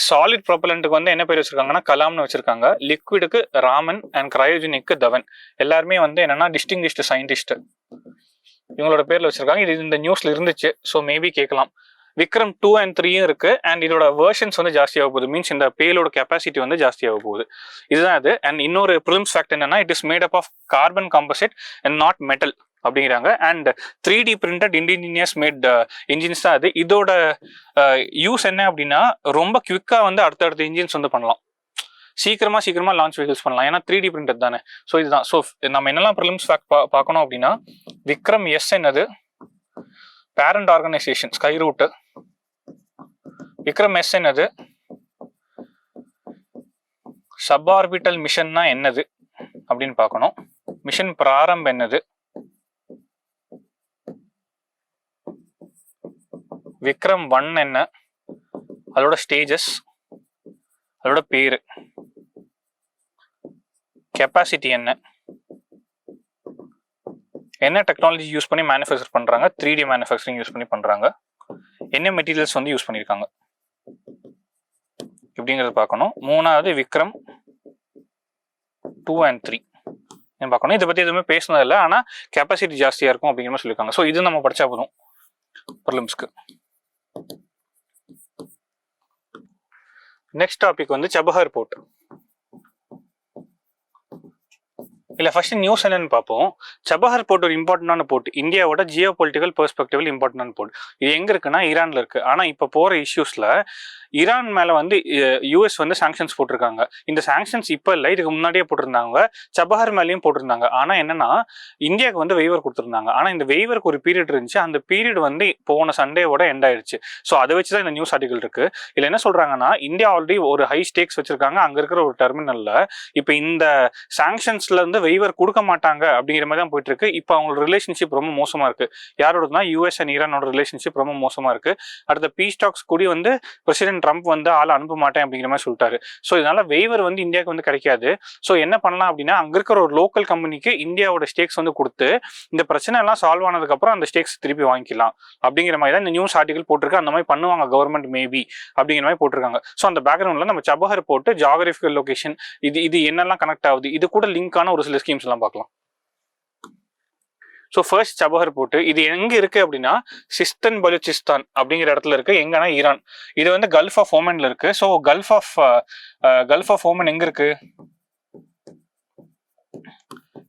சாலிட் ப்ரொபலண்ட்டுக்கு வந்து என்ன பேர் வச்சிருக்காங்கன்னா கலாம்னு வச்சிருக்காங்க. லிக்விடுக்கு ராமன் அண்ட் கிரையோஜெனிக்கு தவன். எல்லாருமே வந்து என்னன்னா டிஸ்டிங்விஷ்டு சயின்டிஸ்ட் இவங்களோட பேர்ல வச்சிருக்காங்க. இது இந்த நியூஸ்ல இருந்துச்சு. ஸோ மேபி கேட்கலாம். விக்ரம் 2 and 3 இருக்கு. அண்ட் இதோட வெர்ஷன்ஸ் வந்து ஜாஸ்தியாக போகுது. மீன்ஸ் இந்த பேலோட கெப்பாசிட்டி வந்து ஜாஸ்தியாக போகுது. இதுதான் அது. அண்ட் இன்னொரு ப்ரிலிம்ஸ் ஃபேக்ட் என்னன்னா, it is made up of carbon composite and not metal அப்படிங்கிறாங்க. And 3D printed indigenous made engines தான் அது. இதோட யூஸ் என்ன அப்படின்னா, ரொம்ப குவிக்கா வந்து அடுத்தடுத்த இன்ஜின்ஸ் வந்து பண்ணலாம். சீக்கிரமா லான்ச் வெஹிக்கிள்ஸ் பண்ணலாம். ஏன்னா 3D பிரிண்டட் தானே. ஸோ இதுதான். ஸோ நம்ம என்னெல்லாம் ப்ரிலிம்ஸ் ஃபேக்ட் பார்க்கணும் அப்படின்னா, விக்ரம் S என்னது parent organisation Skyroot. Vikram S என்னது சப் ஆர்பிட்டல் மிஷன்னா என்னது அப்படின்னு பார்க்கணும். மிஷன் பிராரம்ப் என்னது, விக்ரம் 1 என்ன, அதோட ஸ்டேஜஸ், அதோட பேரு, கெப்பாசிட்டி என்ன டெக்னாலஜி யூஸ் பண்ணி மேனுஃபேக்சர் பண்றாங்க, 3D மேனுஃபேக்சரிங் யூஸ் பண்ணி பண்றாங்க, என்ன மெட்டீரியல்ஸ் வந்து யூஸ் பண்ணியிருக்காங்க, அப்படிங்கறது பார்க்கணும். மூணாவது விக்ரம் 2 and 3 பார்க்கணும். இதை பத்தி எதுவுமே பேசினது இல்லை, ஆனா கெப்பாசிட்டி ஜாஸ்தியா இருக்கும் அப்படிங்கிற மாதிரி சொல்லியிருக்காங்க. ஸோ இது நம்ம படிச்சா போதும் ப்ரிலிம்ஸ்க்கு. நெக்ஸ்ட் டாபிக் வந்து சபஹர் போர்ட். இல்ல ஃபர்ஸ்ட் நியூஸ் என்னன்னு பார்ப்போம். சபஹர் போர்ட் ஒரு இம்பார்ட்டன்டான போர்ட், இந்தியாவோட ஜியோ பொலிட்டிக்கல் பெர்ஸ்பெக்டிவ் இம்பார்ட்டன்டான போர்ட். இது எங்க இருக்குன்னா ஈரான்ல இருக்கு. ஆனா இப்ப போற இஷ்யூஸ்ல ஈரான் மேல வந்து யூஎஸ் வந்து சாங்ஷன்ஸ் போட்டிருக்காங்க. இந்த சாங்ஷன்ஸ் இப்ப இல்லை, இதுக்கு முன்னாடியே போட்டிருந்தாங்க. சபஹர் மேலேயும் போட்டிருந்தாங்க. ஆனா என்னன்னா இந்தியாவுக்கு வந்து வெய்வர் கொடுத்துருந்தாங்க. ஆனா இந்த வெய்வருக்கு ஒரு பீரியட் இருந்துச்சு, அந்த பீரியட் வந்து போன சண்டேவோட எண்ட் ஆயிடுச்சு. ஸோ அதை வச்சுதான் இந்த நியூஸ் ஆர்டிகல் இருக்கு. இதுல என்ன சொல்றாங்கன்னா இந்தியா ஆல்ரெடி ஒரு ஹை ஸ்டேக்ஸ் வச்சிருக்காங்க அங்க இருக்கிற ஒரு டெர்மினல்ல. இப்ப இந்த சாங்ஷன்ஸ்ல இருந்து வெய்வர் கொடுக்க மாட்டாங்க அப்படிங்கிற மாதிரி தான் போயிட்டு இருக்கு. இப்போ அவங்களோட ரிலேஷன்ஷிப் ரொம்ப மோசமா இருக்கு. யாரோடனா யூஎஸ் அண்ட் ஈரானோட ரிலேஷன்ஷிப் ரொம்ப மோசமா இருக்கு. அடுத்த பீஸ் டாக்ஸ் கூடி வந்து பிரசிடென்ட் ட்ரம்ப் வந்து ஆள் அனுப்ப மாட்டேன் அப்படிங்கிற மாதிரி சொல்லிட்டாரு. ஸோ இதனால வெய்வர் வந்து இந்தியாவுக்கு வந்து கிடைக்காது. ஸோ என்ன பண்ணலாம் அப்படின்னா அங்க இருக்கிற ஒரு லோக்கல் கம்பெனிக்கு இந்தியாவோட ஸ்டேக்ஸ் வந்து கொடுத்து இந்த பிரச்சனை எல்லாம் சால்வ் ஆனதுக்கு அப்புறம் அந்த ஸ்டேக்ஸ் திருப்பி வாங்கிக்கலாம் அப்படிங்கிற மாதிரி தான் இந்த நியூஸ் ஆர்டிகல் போட்டிருக்கு. அந்த மாதிரி பண்ணுவாங்க கவர்மெண்ட் மேபி அப்படிங்கிற மாதிரி போட்டிருக்காங்க. ஸோ அந்த பேக்ரவுண்ட்ல நம்ம சபஹர் போட்டு ஜியோகிராபிக்கல் லொகேஷன் இது என்னெல்லாம் கனெக்ட் ஆகுது, இது கூட லிங்கான ஒரு சில ஸ்கீம்ஸ் எல்லாம் பார்க்கலாம். ஸோ ஃபர்ஸ்ட் சபஹர் போர்ட் இது எங்க இருக்கு அப்படின்னா சிஸ்தான் பலூச்சிஸ்தான் அப்படிங்கிற இடத்துல இருக்கு. எங்கன்னா ஈரான். இது வந்து கல்ஃப் ஆஃப் ஓமன்ல இருக்கு. ஸோ கல்ஃப் ஆஃப் ஓமன் எங்க இருக்கு?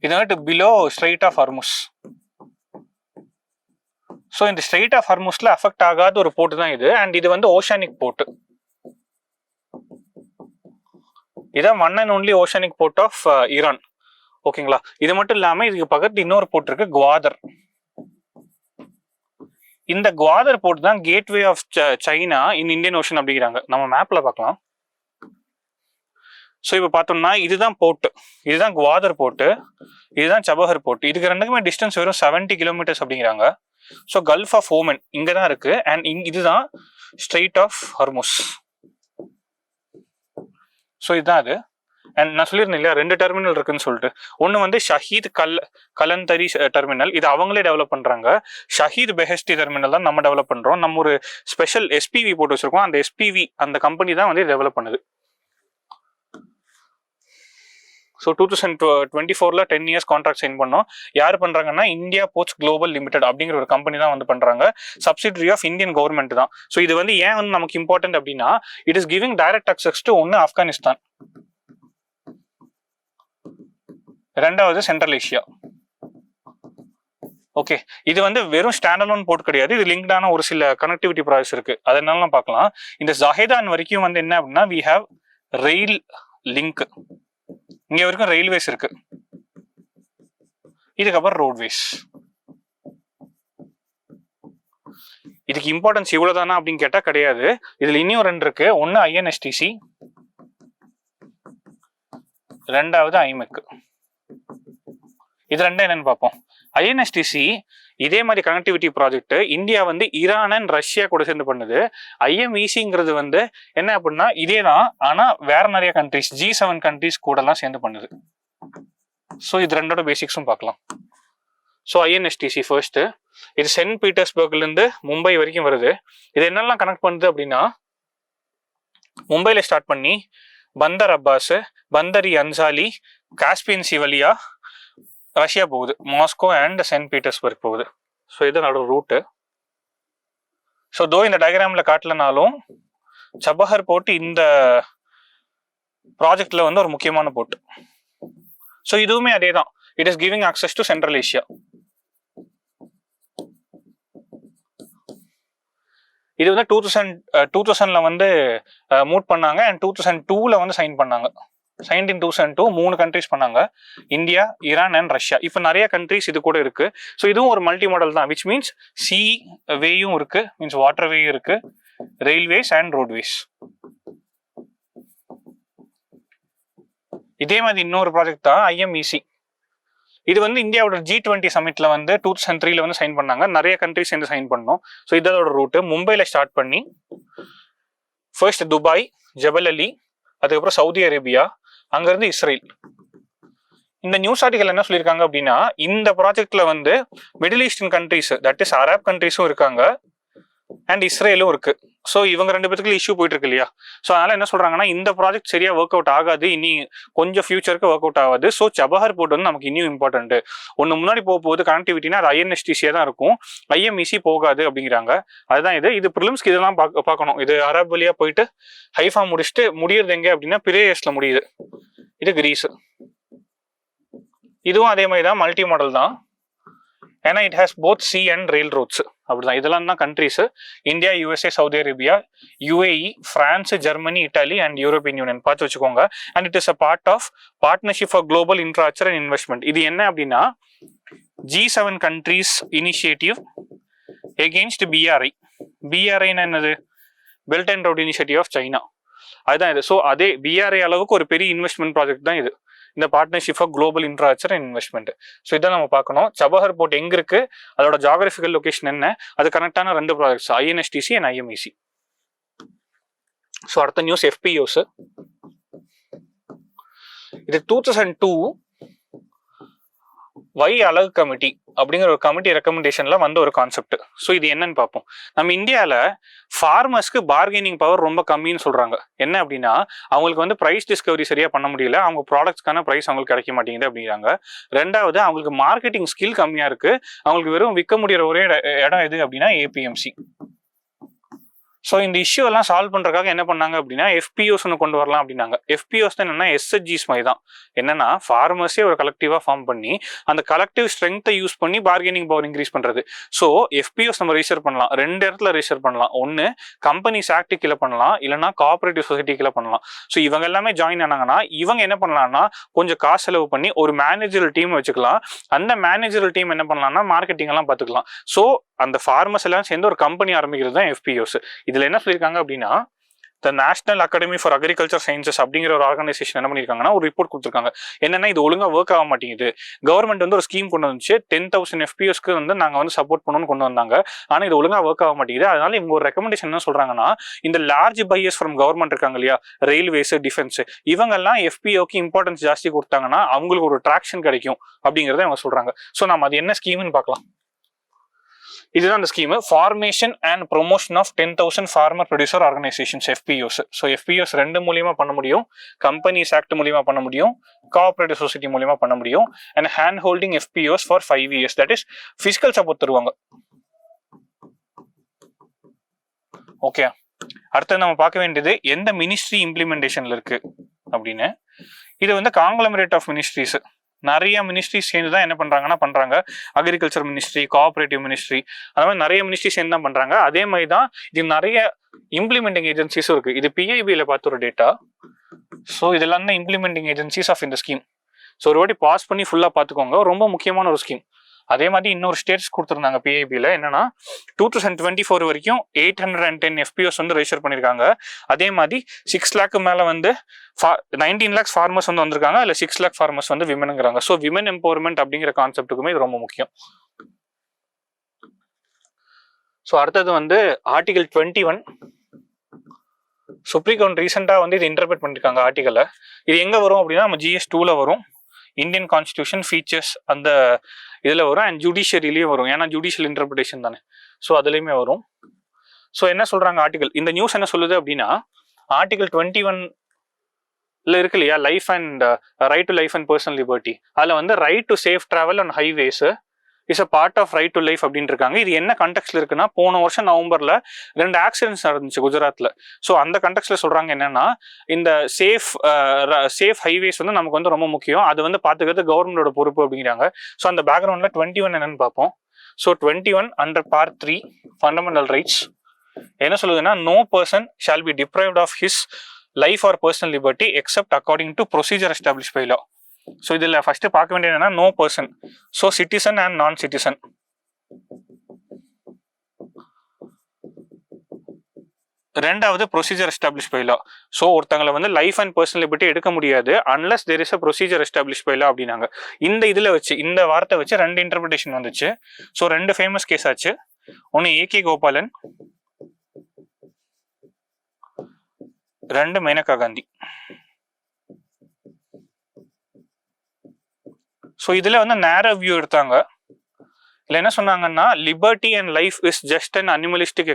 இது வந்துட்டு below strait of Hormuz. So இந்த ஸ்ட்ரைட் ஆஃப் ஹார்முஸ்ல அஃபெக்ட் ஆகாத ஒரு போர்ட் தான் இது. அண்ட் இது வந்து ஓஷானிக் போர்ட். இதான் one and only oceanic port of Iran. ஓகேங்களா? இது மட்டும் இல்லாம இதுக்கு பக்கத்து இன்னொரு போர்ட் இருக்கு, குவாதர். இந்த குவாதர் போர்ட் தான் gateway of China in Indian Ocean அப்படிங்கிறாங்க. நம்ம மேப்ல பார்க்கலாம். ஸோ இப்போ பார்த்தோம்னா இதுதான் போர்ட், இதுதான் குவாதர் போர்ட், இதுதான் சபஹர் போர்ட். இதுக்கு ரெண்டுக்குமே டிஸ்டன்ஸ் வெறும் 70 கிலோமீட்டர்ஸ் அப்படிங்கிறாங்க. ஸோ கல்ஃப் ஆஃப் ஓமன் இங்க தான் இருக்கு. அண்ட் இதுதான் ஸ்ட்ரெயிட் ஆஃப் ஹார்முஸ். ஸோ இதுதான் அது. அண்ட் நான் சொல்லியிருந்தேன் இல்லையா, 2 டெர்மினல் இருக்குன்னு சொல்லிட்டு. ஒன்று வந்து ஷஹீத் கலந்தரி டெர்மினல், இது அவங்களே டெவலப் பண்றாங்க. ஷஹீத் பெஹஸ்டி டெர்மினல் தான் நம்ம டெவலப் பண்றோம். நம்ம ஒரு ஸ்பெஷல் எஸ்பிவி போட்டு வச்சிருக்கோம். அந்த எஸ்பிவி அந்த கம்பெனி தான் வந்து டெவலப் பண்ணுது. ஸோ 2024ல 10 இயர்ஸ் கான்ட்ராக்ட் சைன் பண்ணோம். யார் பண்றாங்கன்னா இந்தியா போர்ட்ஸ் குளோபல் லிமிடெட் அப்படிங்கிற ஒரு கம்பெனி தான் வந்து பண்றாங்க. சப்சிடரி ஆஃப் இந்தியன் கவர்மெண்ட் தான். ஸோ இது வந்து ஏன் வந்து நமக்கு இம்பார்ட்டன்ட் அப்படின்னா it is giving direct access to ஒன்னு ஆப்கானிஸ்தான், ரெண்டாவது சென்ட்ரல் ஏஷியா. ஓகே, இது வந்து வெறும் ஸ்டாண்டலோன் போர்ட் கிடையாது, இது லிங்க்டான ஒரு சில கனெக்டிவிட்டி ப்ராசஸ் இருக்கு. அதனால பார்க்கலாம். இந்த ஜஹேதான் வரைக்கும் வந்து என்ன அப்படின்னா வி ஹேவ் ரெயில் லிங்க். இங்க வரைக்கும் ரயில்வேஸ் இருக்கு. இதுக்கப்புறம் ரோட்வேஸ். இதுக்கு இம்பார்ட்டன்ஸ் இவ்வளவுதானா அப்படின்னு கேட்டா கிடையாது. இதுல இன்னும் 2 இருக்கு. ஒன்னு ஐஎன்எஸ்டிசி, ரெண்டாவது ஐமெக். இது ரெண்டும் என்னன்னு பார்ப்போம். ஐஎன்எஸ்டிசி இதே மாதிரி கனெக்டிவிட்டி ப்ராஜெக்ட் இந்தியா வந்து ஈரான் அண்ட் ரஷ்யா கூட சேர்ந்து பண்ணுது. ஐஎம்இசிங்கிறது வந்து என்ன அப்படின்னா இதே தான், ஆனா வேற நிறைய கண்ட்ரிஸ் G7 கண்ட்ரிஸ் கூட எல்லாம் சேர்ந்து பண்ணுது. ஸோ இது ரெண்டோட பேசிக்ஸும் பார்க்கலாம். ஸோ ஐஎன்எஸ்டிசி ஃபர்ஸ்ட், இது சென்ட் பீட்டர்ஸ்பர்க்ல இருந்து மும்பை வரைக்கும் வருது. இது என்னெல்லாம் கனெக்ட் பண்ணுது அப்படின்னா மும்பைல ஸ்டார்ட் பண்ணி பந்தர் அப்பாஸ், பந்தரி அன்சாலி, காஸ்பியன் சி வழியா ரஷ்யா போகுது, மாஸ்கோ அண்ட் சென்ட் பீட்டர்ஸ்பர்க் போகுது. ஸோ இது நடு ரூட்டு. ஸோ தோ இந்த டயக்ராம்ல காட்டலனாலும் சபஹர் போர்ட் இந்த ப்ராஜெக்ட்ல வந்து ஒரு முக்கியமான போர்ட். ஸோ இதுவுமே அதே தான். It is giving access to central Asia. இது வந்து 2000ல வந்து மூட் பண்ணாங்க அண்ட் 2002ல வந்து சைன் பண்ணாங்க. சைன்ட் இன் 2002 3 கண்ட்ரிஸ் பண்ணாங்க, இந்தியா, ஈரான் அண்ட் ரஷ்யா. இப்போ நிறைய கண்ட்ரிஸ் இது கூட இருக்கு. ஸோ இதுவும் ஒரு மல்டி மாடல் தான், விச் மீன்ஸ் சி வேயும் இருக்கு, மீன்ஸ் வாட்டர் வேயும் இருக்கு, ரயில்வேஸ் அண்ட் ரோட்வேஸ். இதே மாதிரி இன்னொரு ப்ராஜெக்ட் தான் ஐஎம்இசி. இது வந்து இந்தியாவோட G20 சமிட்ல வந்து 2003ல வந்து சைன் பண்ணாங்க. நிறைய கண்ட்ரிஸ் சேர்ந்து சைன் பண்ணோம். ஸோ இதோட ரூட்டு மும்பைல ஸ்டார்ட் பண்ணி ஃபர்ஸ்ட் துபாய், ஜபல் அலி, அதுக்கப்புறம் சவுதி அரேபியா, அங்கிருந்து இஸ்ரேல். இந்த நியூஸ் ஆர்டிகல் என்ன சொல்லியிருக்காங்க அப்படின்னா இந்த ப்ராஜெக்ட்ல வந்து middle eastern countries, that is Arab கண்ட்ரிஸும் இருக்காங்க, அண்ட் இஸ்ரேலும் இருக்கு. ஸோ இவங்க 2 பேருக்கு இஷ்யூ போயிட்டு இருக்கு இல்லையா? ஸோ அதனால என்ன சொல்றாங்கன்னா, இந்த ப்ராஜெக்ட் சரியா ஒர்க் அவுட் ஆகாது, இனி கொஞ்சம் ஃபியூச்சருக்கு ஒர்க் அவுட் ஆகாது. ஸோ சபஹர் போர்ட் வந்து நமக்கு இன்னும் இம்பார்ட்டன்ட். ஒன்று முன்னாடி போகும்போது கனெக்டிவிட்டினா அது INSTCயா தான் இருக்கும், IMEC போகாது அப்படிங்கிறாங்க. அதுதான் இது ப்ரிலிம்ஸ்க்கு இதெல்லாம் பார்க்கணும். இது அரப் வழியா போயிட்டு ஹைஃபா முடிச்சுட்டு முடியறது எங்க அப்படின்னா பிரேயர்ஸ்ல முடியுது. இது கிரீஸ். இதுவும் அதே மாதிரி தான், மல்டி மாடல் தான். ஏன்னா it has both sea and rail roads. அப்படிதான் இதெல்லாம் தான் countries. India, USA, Saudi Arabia, UAE, France, Germany, Italy and European Union பார்த்து வச்சுக்கோங்க. And it is a part of partnership for global infrastructure and investment. இது என்ன அப்படின்னா G7 countries initiative against BRI. BRI என்னது? Belt and road initiative of China. அதுதான் இது. ஸோ அதே BRI அளவுக்கு ஒரு பெரிய இன்வெஸ்ட்மெண்ட் ப்ராஜெக்ட் தான் இது, இந்த partnership for global infrastructure and investment. So இதான் நம்ம பார்க்கணும். சபஹர் போர்ட் எங்க இருக்கு, அதோட ஜியோகிராபிக்கல் லொகேஷன் என்ன, அது கனெக்டான 2 projects INSTC and IMEC. So அடுத்த நியூஸ் FPOs. இது 2002 வை அழகு கமிட்டி அப்படிங்கிற ஒரு கமிட்டி ரெக்கமெண்டேஷன்ல வந்த ஒரு கான்செப்ட். ஸோ இது என்னன்னு பார்ப்போம். நம்ம இந்தியாவில் ஃபார்மர்ஸ்க்கு பார்கெனிங் பவர் ரொம்ப கம்மின்னு சொல்றாங்க. என்ன அப்படின்னா அவங்களுக்கு வந்து பிரைஸ் டிஸ்கவரி சரியா பண்ண முடியல, அவங்க ப்ராடக்ட்ஸ்க்கான பிரைஸ் அவங்களுக்கு கிடைக்க மாட்டேங்குது அப்படிங்கிறாங்க. 2வது அவங்களுக்கு மார்க்கெட்டிங் ஸ்கில் கம்மியா இருக்கு, அவங்களுக்கு வெறும் விற்க முடியற ஒரே இடம் எது அப்படின்னா APMC. ஸோ இந்த இஷ்யூ எல்லாம் சால்வ் பண்றதுக்காக என்ன பண்ணாங்க அப்படின்னா FPOs கொண்டு வரலாம் அப்படின்னாங்க. FPOs தான் என்னன்னா SHGs மாதிரி தான். என்னன்னா ஃபார்மர்ஸே ஒரு கலெக்டிவா ஃபார்ம் பண்ணி அந்த கலெக்டிவ் ஸ்ட்ரென்த்தை யூஸ் பண்ணி பார்கெனிங் பவர் இன்க்ரீஸ் பண்றது. ஸோ FPOs நம்ம ரெஜிஸ்டர் பண்ணலாம், 2 இடத்துல ரெஜிஸ்டர் பண்ணலாம். ஒன்னு கம்பெனிஸ் ஆக்ட் கீழே பண்ணலாம், இல்லைன்னா கோஆபரேட்டிவ் சொசைட்டி கீழே பண்ணலாம். ஸோ இவங்க எல்லாமே ஜாயின் ஆனாங்கன்னா இவங்க என்ன பண்ணலாம்னா கொஞ்சம் காசு செலவு பண்ணி ஒரு மேனேஜரல் டீம் வச்சுக்கலாம். அந்த மேனேஜரல் டீம் என்ன பண்ணலாம்னா மார்க்கெட்டிங் எல்லாம் பார்த்துக்கலாம். ஸோ அந்த ஃபார்மர்ஸ் எல்லாம் சேர்ந்து ஒரு கம்பெனி ஆரம்பிக்கிறது தான் FPOs. இதுல என்ன சொல்லியிருக்காங்க அப்படின்னா the national academy for agriculture sciences அப்படிங்கிற ஒரு ஆர்கனைசேஷன் என்ன பண்ணியிருக்காங்கன்னா ஒரு ரிப்போர்ட் கொடுத்துருக்காங்க. என்னன்னா இது ஒழுங்கா ஒர்க் ஆக மாட்டேங்குது. கவர்மெண்ட் வந்து ஒரு ஸ்கீம் கொண்டு வந்துச்சு, 10,000 FPOஸ்க்கு வந்து நாங்க வந்து சப்போர்ட் பண்ணணும்னு கொண்டு வந்தாங்க. ஆனா இது ஒழுங்கா ஒர்க் ஆக மாட்டேங்குது. அதனால இவங்க ஒரு ரெக்கமெண்டேஷன் என்ன சொல்றாங்கன்னா இந்த லார்ஜ் பையர்ஸ் ஃப்ரம் கவர்மெண்ட் இருக்காங்க இல்லையா, ரயில்வேஸ், டிஃபென்ஸ், இவங்க எல்லாம் FPOக்கு இம்பார்ட்டன்ஸ் ஜாஸ்தி கொடுத்தாங்கன்னா அவங்களுக்கு ஒரு ட்ராக்ஷன் கிடைக்கும் அப்படிங்கறத அவங்க சொல்றாங்க. ஸோ நம்ம அது என்ன ஸ்கீம்னு பார்க்கலாம். இதுதான் அந்த scheme, formation and promotion of 10,000 farmer producer organisations FPOs. So FPOs 2 மூலியமா பண்ண முடியும். கம்பெனிஸ் ஆக்ட் மூலியமா பண்ண முடியும், கோஆபரேட்டிவ் சொசைட்டி மூலியமா பண்ண முடியும். And hand holding FPOs for 5 years, that is physical support தருவாங்க. ஓகே, அடுத்து நம்ம பார்க்க வேண்டியது எந்த மினிஸ்ட்ரி இம்ப்ளிமெண்டேஷன்ல இருக்கு அப்படின்னு. இது வந்து காங்கிளமரேட் ஆஃப் மினிஸ்ட்ரிஸ், நிறைய மினிஸ்ட்ரிஸ் சேர்ந்து தான் என்ன பண்றாங்க. அக்ரிகல்ச்சர் மினிஸ்ட்ரி, கோஆபரேட்டிவ் மினிஸ்ட்ரி, அந்த மாதிரி நிறைய மினிஸ்ட்ரி சேர்ந்து தான் பண்றாங்க. அதே மாதிரி தான் இது நிறைய இம்ப்ளிமெண்டிங் ஏஜென்சிஸும் இருக்கு. இது PIB பார்த்த ஒரு டேட்டா. ஸோ இதெல்லாம் தான் இம்ப்ளிமெண்டிங் ஏஜென்சிஸ் ஆஃப் இந்த ஸ்கீம். ஸோ ஒரு வாட்டி பாஸ் பண்ணி ஃபுல்லா பார்த்துக்கோங்க, ரொம்ப முக்கியமான ஒரு ஸ்கீம். அதே மாதிரி இன்னொரு ஸ்டேட்ஸ் கொடுத்துருந்தாங்க PIB-ல, என்னன்னா 2024 வரைக்கும் 810 FPOs வந்து ரெஜிஸ்டர் பண்ணியிருக்காங்க. அதே மாதிரி 6 lakh மேல வந்து 19 lakhs ஃபார்மர்ஸ் வந்து வந்திருக்காங்க. அதில் 6 lakh ஃபார்மர்ஸ் வந்து விமனுங்கிறாங்க. ஸோ விமன் எம்பவர்மெண்ட் அப்படிங்கிற கான்செப்டுக்குமே இது ரொம்ப முக்கியம். ஸோ அடுத்தது வந்து ஆர்டிகல் 21. சுப்ரீம் கோர்ட் ரீசெண்டாக வந்து இது இன்டர்பிரட் பண்ணிருக்காங்க ஆர்டிகலை. இது எங்க வரும் அப்படின்னா நம்ம GS2ல வரும், இந்தியன் கான்ஸ்டிடியூஷன் ஃபீச்சர்ஸ் அந்த இதுல வரும், அண்ட் ஜுடிஷியரிலையும் வரும். ஏன்னா ஜுடிஷியல் இன்டர்பிரிட்டேஷன் தானே, ஸோ அதுலயுமே வரும். ஸோ என்ன சொல்றாங்க ஆர்டிகல், இந்த நியூஸ் என்ன சொல்லுது அப்படின்னா ஆர்டிகல் 21ல இருக்கு இல்லையா, life and right to life and personal liberty, அதுல வந்து right to safe travel on highways is a part of right to life அப்படின்னு இருக்காங்க. இது என்ன கண்டெக்ட்ல இருக்குன்னா போன வருஷம் நவம்பர்ல 2 ஆக்சிடென்ட்ஸ் நடந்துச்சு குஜராத்ல. ஸோ அந்த கண்டெக்ட்ல சொல்றாங்க என்னன்னா இந்த சேஃப் ஹைவேஸ் வந்து நமக்கு வந்து ரொம்ப முக்கியம், அது வந்து பாத்துக்கிறது கவர்மெண்டோட பொறுப்பு அப்படிங்கிறாங்க. ஸோ அந்த பேக்ரவுண்ட்ல 21 என்னன்னு பார்ப்போம். So 21 under part 3 fundamental rights என்ன சொல்லுதுன்னா no person shall be deprived of his life or personal liberty except according to procedure establish by law. So இதில் ஃபர்ஸ்ட் பார்க்க வேண்டியது என்னன்னா no person, so citizen and non citizen. ரெண்டாவது procedure establish by law. So ஒருத்தங்களை வந்து லைஃப் அண்ட் பர்சனல் லிபர்ட்டி எடுக்க முடியாது unless there is a procedure establish by law அப்படின்னாங்க. இந்த இதில் வச்சு இந்த வார்த்தை வச்சு 2 இன்டர்பிரிட்டேஷன் வந்துச்சு. ஸோ 2 ஃபேமஸ் கேஸ் ஆச்சு. ஒன்று AK கோபாலன், 2 மேனகா காந்தி. ஸோ இதுல வந்து நேரோ வியூ எடுத்தாங்க. இல்லை என்ன சொன்னாங்கன்னா liberty and life is just and animalistic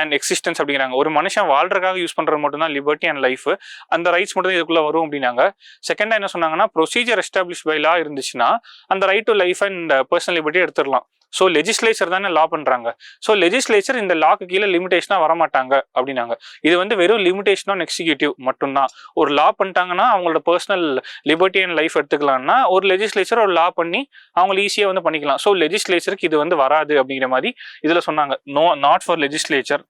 and existence அப்படிங்கிறாங்க. ஒரு மனுஷன் வாழ்றதுக்காக யூஸ் பண்றது மட்டும் தான் லிபர்ட்டி அண்ட் லைஃப், அந்த ரைட்ஸ் மட்டும் தான் இதுக்குள்ள வரும் அப்படின்னாங்க. செகண்டா என்ன சொன்னாங்கன்னா ப்ரொசீஜர் எஸ்டாப்ளிஷ் பை லா இருந்துச்சுன்னா அந்த right to life and personal liberty எடுத்துடலாம். ஸோ லெஜிஸ்லேச்சர் தானே லா பண்றாங்க. ஸோ லெஜிஸ்லேச்சர் இந்த லாக்கு கீழே லிமிடேஷனா வரமாட்டாங்க அப்படின்னாங்க. இது வந்து வெறும் லிமிடேஷன் ஆன் எக்ஸிக்யூட்டிவ் மட்டும்தான். ஒரு லா பண்ணிட்டாங்கன்னா அவங்களோட பர்சனல் லிபர்ட்டி அண்ட் லைஃப் எடுத்துக்கலாம்னா ஒரு லெஜிஸ்லேச்சர் ஒரு லா பண்ணி அவங்க ஈஸியாக வந்து பண்ணிக்கலாம். ஸோ லெஜிஸ்லேச்சருக்கு இது வந்து வராது அப்படிங்கிற மாதிரி இதுல சொன்னாங்க. No, not for legislature,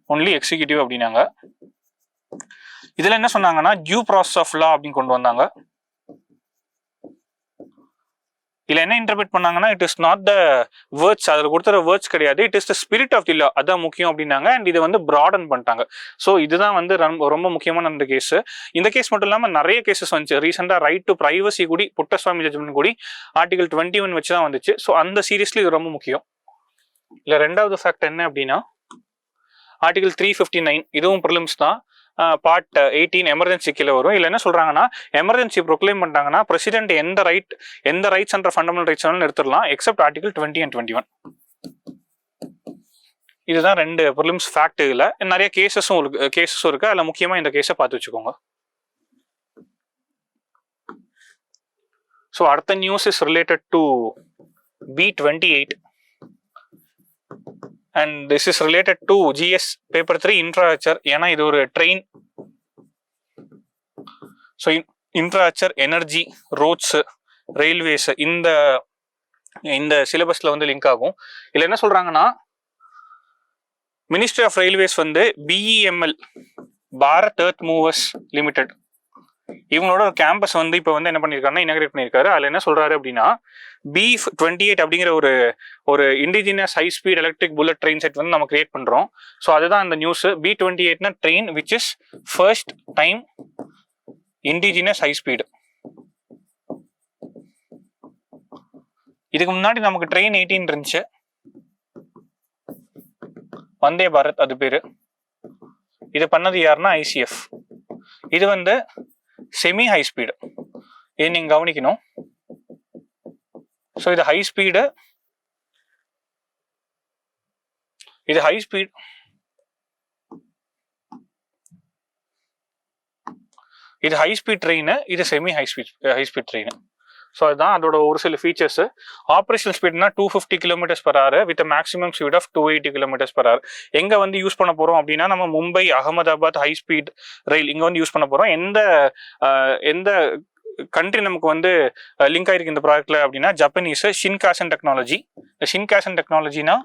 only executive அப்படின்னாங்க. இதுல என்ன சொன்னாங்கன்னா டியூ ப்ராசஸ் ஆஃப் லா அப்படின்னு கொண்டு வந்தாங்க. இல்ல என்ன இன்டர்பிரேட் பண்ணாங்கன்னா it is not the words, அதில் கொடுத்துற வேர்ட்ஸ் கிடையாது, it is the spirit of the law, அதான் முக்கியம் அப்படின்னாங்க. அண்ட் இதை வந்து ப்ராடன் பண்ணிட்டாங்க. ஸோ இதுதான் வந்து ரொம்ப முக்கியமான அந்த கேஸ். இந்த கேஸ் மட்டும் இல்லாமல் நிறைய கேசஸ் வந்துச்சு. ரீசெண்டாக ரைட் டு பிரைவசி கூடி புட்டஸ்வாமி ஜட்ஜ்மெண்ட் கூடி ஆர்டிகல் 21 வச்சு தான் வந்துச்சு. ஸோ அந்த சீரியஸ்லி இது ரொம்ப முக்கியம். இல்லை ரெண்டாவது ஃபேக்ட் என்ன அப்படின்னா ஆர்டிகல் 359, இதுவும் ப்ரிலிம்ஸ் தான். பார்ட் 18 எமர்ஜென்சி கீழே வரும். இல்லை என்ன சொல்றாங்கன்னா எமர்ஜென்சி ப்ரொக்ளைம் பண்ணிட்டாங்கன்னா பிரசிடென்ட் எந்த ரைட்ஸ் அண்ட் ஃபண்டமெண்டல் ரைட்ஸ் எடுத்துடலாம் எக்ஸப்ட் ஆர்டிகல் 20 and 21. இதுதான் ரெண்டு ப்ரிலிம்ஸ் ஃபேக்ட். இல்லை நிறைய கேசஸும் இருக்கு. அதில் முக்கியமாக இந்த கேஸை பார்த்து வச்சுக்கோங்க. ஸோ அடுத்த news is related to B28 and this is related to GS paper 3 infrastructure. ஏன்னா இது ஒரு train. So infrastructure, energy, roads, railways இந்த சிலபஸ்ல வந்து லிங்க் ஆகும். இதுல என்ன சொல்றாங்கன்னா மினிஸ்ட்ரி ஆஃப் ரயில்வேஸ் வந்து BEML, Bharat earth movers limited, இவங்களோட ஒரு கேம்பஸ் வந்து இப்போ வந்து என்ன பண்ணியிருக்காருன்னா இனாகிரேட் பண்ணியிருக்காரு. அதில் என்ன சொல்றாரு அப்படின்னா B28 அப்படிங்கிற ஒரு indigenous high speed electric bullet train set வந்து நம்ம கிரியேட் பண்றோம். ஸோ அதுதான் அந்த நியூஸ். B28னா train which is first time indigenous high speed. இதுக்கு முன்னாடி நமக்கு ட்ரெயின் 18 இருந்துச்சு, வந்தே பாரத் அது பேரு. இது பண்ணது யாருன்னா ICF. இது வந்து செமி ஹை ஸ்பீடு, இது நீங்க கவனிக்கணும். ஸோ இது ஹை ஸ்பீடு, இது ஹை ஸ்பீட், இது ஹை ஸ்பீட் ட்ரெயின், இது semi high speed train. So அதுதான் அதோட ஒரு சில ஃபீச்சர்ஸ். ஆப்ரேஷனல் ஸ்பீட்னா 250 km/h with maximum speed of 280 km/h. எங்க வந்து யூஸ் பண்ண போறோம் அப்படின்னா நம்ம Mumbai Ahmedabad high speed rail இங்க வந்து யூஸ் பண்ண போறோம். எந்த கண்ட்ரி நமக்கு வந்து லிங்க் ஆயிருக்கு இந்த ப்ராஜெக்ட்ல அப்படின்னா ஜப்பனீஸ் ஷின்காசன் டெக்னாலஜி. ஷின்காசன் டெக்னாலஜினா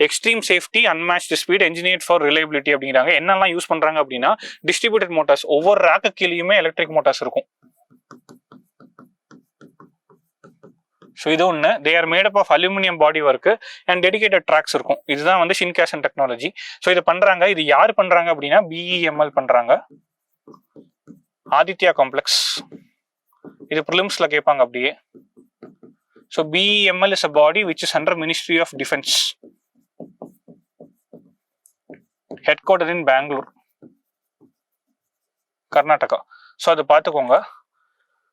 extreme safety, unmatched speed, engineered for reliability அப்படிங்கிறாங்க. என்னெல்லாம் யூஸ் பண்றாங்க அப்படின்னா டிஸ்ட்ரிபியூட்டட் மோட்டார்ஸ், ஒவ்வொரு ரேக்கு கீழேயுமே எலக்ட்ரிக் மோட்டார்ஸ் இருக்கும். ஸோ இது ஒன்று. They are made up of aluminium body work and dedicated tracks இருக்கும். இதுதான் வந்து ஷின்காசன் டெக்னாலஜி. ஸோ இது பண்றாங்க. இது யார் பண்றாங்க அப்படின்னா BEML பண்றாங்க, ஆதித்யா காம்ப்ளெக்ஸ். இது ப்ரிலிம்ஸ்ல கேட்பாங்க அப்படியே. So BEML is a body which is under ministry of defence, headquarter in Bangalore, Karnataka. So அதை பார்த்துக்கோங்க.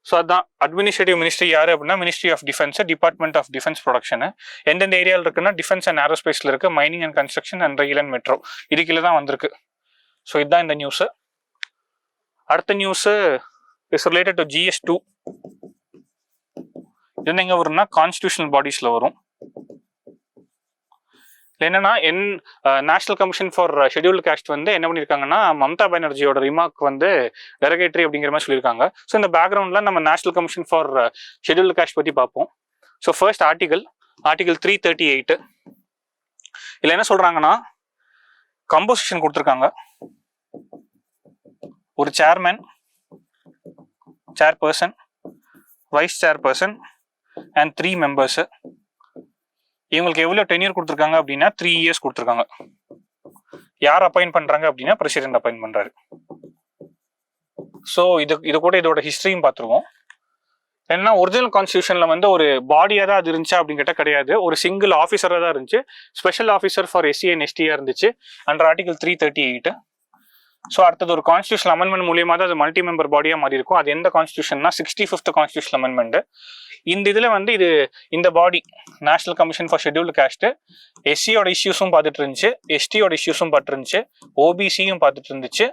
ஸோ அதுதான் அட்மினிஸ்ட்ரேட்டிவ் மினிஸ்ட்ரி யாரு அப்படின்னா ministry of defence, department of defence production. எந்தெந்த ஏரியாவில் இருக்குன்னா டிஃபென்ஸ் அண்ட் ஏரோஸ்பேஸ்ல இருக்கு, mining and construction and rail and metro, இதுக்குள்ள தான் வந்திருக்கு. ஸோ இதுதான் இந்த நியூஸ். அடுத்த news is related to GS2. இது எங்க வரும்னா கான்ஸ்டிடியூஷனல் பாடிஸ்ல வரும். என்னன்னா national commission for scheduled cost வந்து என்ன பண்ணியிருக்காங்கன்னா மம்தா பானர்ஜியோட ரிமார்க் வந்து டெரகேட்டரி அப்படிங்கிற மாதிரி சொல்லியிருக்காங்க. ஸோ இந்த பேக்ரவுண்ட்ல நம்ம national commission for scheduled caste பத்தி பார்ப்போம். So first article 338. இதுல என்ன சொல்றாங்கன்னா கம்போசிஷன் கொடுத்துருக்காங்க. ஒரு chairman, chairperson, vice chairperson and 3 members. இவங்களுக்கு எவ்வளவு டென்யூர் கொடுத்துருக்காங்க அப்படின்னா 3 years கொடுத்துருக்காங்க. யார் அப்பாயிண்ட் பண்றாங்க அப்படின்னா பிரசிடென்ட் அப்பாயிண்ட் பண்றாரு. ஸோ இது கூட இதோட ஹிஸ்டரியும் பார்த்துருவோம். ஏன்னா ஒரிஜினல் கான்ஸ்டியூஷன்ல வந்து ஒரு பாடியா தான் அது இருந்துச்சா அப்படின்னு கேட்டால் கிடையாது, ஒரு சிங்கிள் ஆஃபீஸராக தான் இருந்துச்சு. Special officer for SC and ST இருந்துச்சு அண்டர் ஆர்டிகல் 338. ஸோ அடுத்தது ஒரு கான்ஸ்டியூஷன் அமெண்ட்மெண்ட் மூலியமாக தான் அது மல்டி மெம்பர் பாடியாக மாறி இருக்கும். அது எந்த கான்ஸ்டியூஷன்னா 65th கான்ஸ்டியூஷன் அமெண்ட்மெண்ட். இந்த இதில் வந்து இது இந்த body national commission for scheduled caste எஸ்சியோட இஷ்யூஸும் பார்த்துட்டு இருந்துச்சு, எஸ்டியோட இஷ்யூஸும் பார்த்துட்டு இருந்துச்சு, ஓபிசியும் பார்த்துட்டு இருந்துச்சு,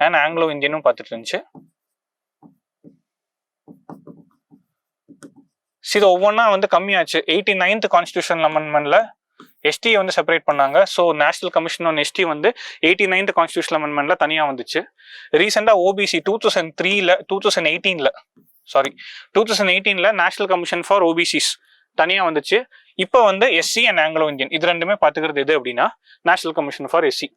அண்ட் ஆங்கிலோ இந்தியனும் பார்த்துட்டு இருந்துச்சு. இது ஒவ்வொன்றா வந்து கம்மியாச்சு. 89th கான்ஸ்டியூஷன் அமெண்ட்மெண்ட்ல எஸ்டியை வந்து செப்பரேட் பண்ணாங்க. So national commission on ST வந்து 89th கான்ஸ்டியூஷன் அமெண்ட்மெண்ட்ல தனியாக வந்துச்சு. ரீசெண்டாக ஓபிசி 2018ல நேஷனல் கமிஷன் ஃபார் ஓபிசிஸ் தனியாக வந்துச்சு. இப்போ வந்து எஸ்சி அண்ட் ஆங்கிலோ இந்தியன் இது ரெண்டுமே பார்த்துக்கிறது எது அப்படின்னா நேஷனல் கமிஷன் ஃபார் எஸ்சி.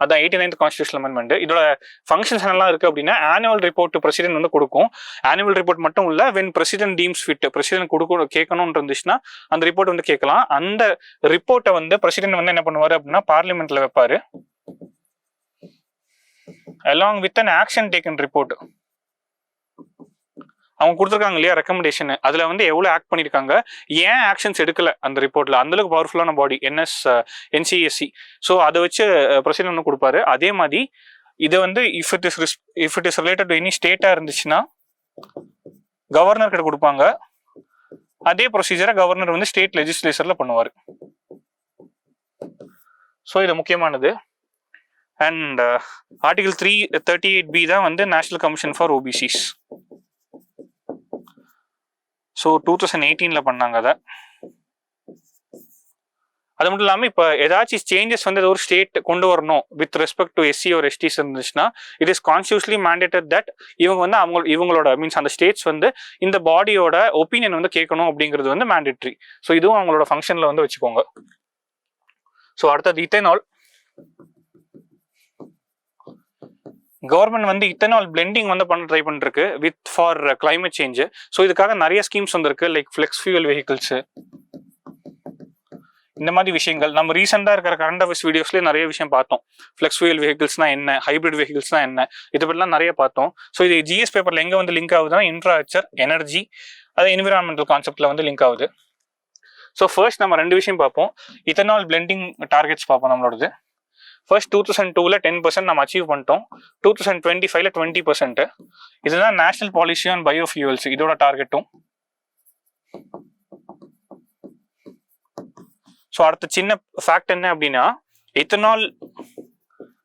அதான் 89th கான்ஸ்டியூஷன் அமெண்ட்மெண்ட். இதோட ஃபங்க்ஷன்ஸ் என்னெல்லாம் இருக்கு அப்படின்னா ஆனுவல் ரிப்போர்ட் பிரசிடென்ட் வந்து கொடுக்கும். ஆனுவல் ரிப்போர்ட் மட்டும் இல்ல, when president teams fit president கேட்கணும்னு இருந்துச்சுன்னா அந்த ரிப்போர்ட் வந்து கேட்கலாம். அந்த ரிப்போர்ட்டை வந்து பிரசிடென்ட் வந்து என்ன பண்ணுவாரு அப்படின்னா பார்லிமெண்ட்ல வைப்பாரு, along with an action taken report. அவங்க கொடுத்துருக்காங்க இல்லையா ரெக்கமெண்டேஷன், அதுல வந்து எவ்வளவு ஆக்ட் பண்ணிருக்காங்க, ஏன் ஆக்ஷன்ஸ் எடுக்கல அந்த ரிப்போர்ட்ல, அந்த அளவுக்கு பவர்ஃபுல்லான பாடி NCSC. ஸோ அதை வச்சு பிரசிடென்ட் கொடுப்பாரு. அதே மாதிரி இது வந்து if it is related to any ஸ்டேட்டா இருந்துச்சுன்னா கவர்னர் கிட்ட கொடுப்பாங்க. அதே ப்ரொசீஜரை கவர்னர் வந்து ஸ்டேட் லெஜிஸ்லேச்சர்ல பண்ணுவார். ஸோ இது முக்கியமானது. அண்ட் ஆர்டிகல் 338B தான் வந்து national commission for OBCs. So 2018ல பண்ணாங்க அதை. அது மட்டும் இல்லாமல் இப்போ ஏதாச்சும் சேஞ்சஸ் வந்து ஒரு ஸ்டேட் கொண்டு வரணும் வித் ரெஸ்பெக்ட் டு எஸ்சி ஒரு எஸ்டிஸ் இருந்துச்சுன்னா இட் இஸ் கான்ஸ்டியூஸ்லி மேண்டேட்டட் தட் இவங்க வந்து இவங்களோட மீன்ஸ் அந்த ஸ்டேட்ஸ் வந்து இந்த பாடியோட ஒப்பீனியன் வந்து கேட்கணும் அப்படிங்கிறது வந்து மேண்டேட்ரி. ஸோ இதுவும் அவங்களோட ஃபங்க்ஷன்ல வந்து வச்சுக்கோங்க. ஸோ அடுத்தது இத்தனால். கவர்மெண்ட் வந்து இத்தனால் பிளெண்டிங் வந்து பண்ண ட்ரை பண்ணிருக்கு with for climate change. So இதுக்காக நிறைய ஸ்கீம்ஸ் வந்துருக்கு, லைக் ஃபிளெக்ஸ் ஃபியூவல் வெஹிக்கிள்ஸ், இந்த மாதிரி விஷயங்கள். நம்ம ரீசெண்டாக இருக்கிற கரண்ட் அஃபேர்ஸ் வீடியோஸ்லேயே நிறைய விஷயம் பார்த்தோம். ஃபிளெக்ஸ் ஃபியூவல் வெஹிக்கிள்ஸ்னா என்ன, ஹைபிரிட் வெஹிக்கிள்ஸ்னா என்ன, இது பற்றிலாம் நிறைய பார்த்தோம். ஸோ இது ஜிஎஸ் பேப்பர்ல எங்கே வந்து லிங்க் ஆகுதுன்னா இன்ஃப்ராஸ்ட்ரக்சர், எனர்ஜி, அது என்விரான்மெண்டல் கான்செப்ட்ல வந்து லிங்க் ஆகுது. ஸோ ஃபர்ஸ்ட் நம்ம ரெண்டு விஷயம் பார்ப்போம். இத்தனால் பிளெண்டிங் டார்கெட்ஸ் பார்ப்போம் நம்மளோடது. ஃபர்ஸ்ட் 2002ல 10% நம்ம அச்சீவ் பண்ணிட்டோம். 2025ல 20%. இதுதான் நேஷனல் பாலிசி ஆன் பயோஃபியூவல்ஸ், இதோட டார்கெட்டும். ஸோ அடுத்த சின்ன ஃபேக்ட் என்ன அப்படின்னா இத்தனால்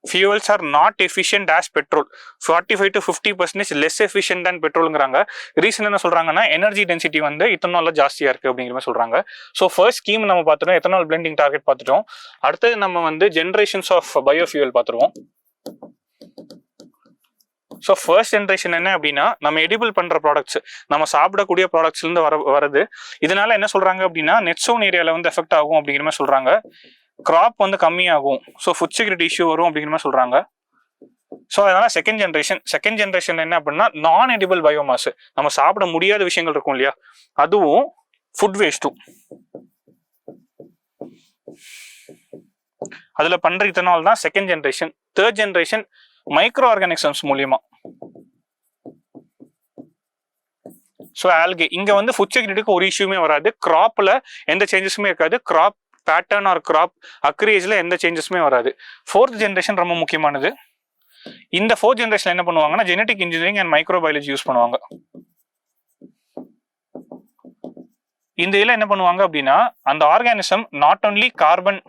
fuels are not efficient as petrol. 45 to 50% less efficient than petrolங்கிறாங்க. Reason என்ன சொல்றாங்கன்னா எனர்ஜி டென்சிட்டி வந்து இத்தனால்ல ஜாஸ்தியா இருக்கு அப்படிங்கிற மாதிரி சொல்றாங்க. ஸோ ஃபர்ஸ்ட் ஸ்கீம் நம்ம பார்த்துட்டோம், எத்தனால் பிளெண்டிங் டார்கெட் பார்த்துட்டோம். அடுத்தது நம்ம வந்து ஜென்ரேஷன்ஸ் ஆஃப் பயோஃபியூவல் பார்த்துருவோம். ஸோ ஃபர்ஸ்ட் ஜென்ரேஷன் என்ன அப்படின்னா நம்ம எடிபிள் பண்ற ப்ராடக்ட்ஸ், நம்ம சாப்பிடக்கூடிய ப்ராடக்ட்ஸ்ல இருந்து வருது. இதனால என்ன சொல்றாங்க அப்படின்னா நெட் சோன் ஏரியால வந்து எஃபெக்ட் ஆகும் அப்படிங்கிற மாதிரி சொல்றாங்க. கிராப் வந்து கம்மியாகும், ஸோ ஃபுட் செக்யூரிட்டி இஷ்யூ வரும் அப்படிங்கிற மாதிரி சொல்றாங்க. ஸோ அதனால செகண்ட் ஜென்ரேஷன் என்ன அப்படின்னா நான் எடிபிள் பயோமாஸ், நம்ம சாப்பிட முடியாத விஷயங்கள் இருக்கும் இல்லையா, அதுவும் ஃபுட் வேஸ்ட்டும் அதுல பண்ற இத்தனால் தான் second generation. Third generation micro organisms மூலியமா. ஸோ ஆல்கே இங்க வந்து ஃபுட் செக்யூரிட்டிக்கு ஒரு இஷ்யூமே வராது, கிராப்ல எந்த சேஞ்சஸுமே இருக்காது, கிராப் பேட்டர்ன் ஆர் கிராப் அக்ரேஜ்ல எந்த சேஞ்சஸுமே வராது. ஃபோர்த் ஜென்ரேஷன் ரொம்ப முக்கியமானது. இந்த ஃபோர்த் ஜென்ரேஷன் என்ன பண்ணுவாங்கன்னா genetic engineering and microbiology use பண்ணுவாங்க. இந்த இதில் என்ன பண்ணுவாங்க அப்படின்னா அந்த organism not only carbon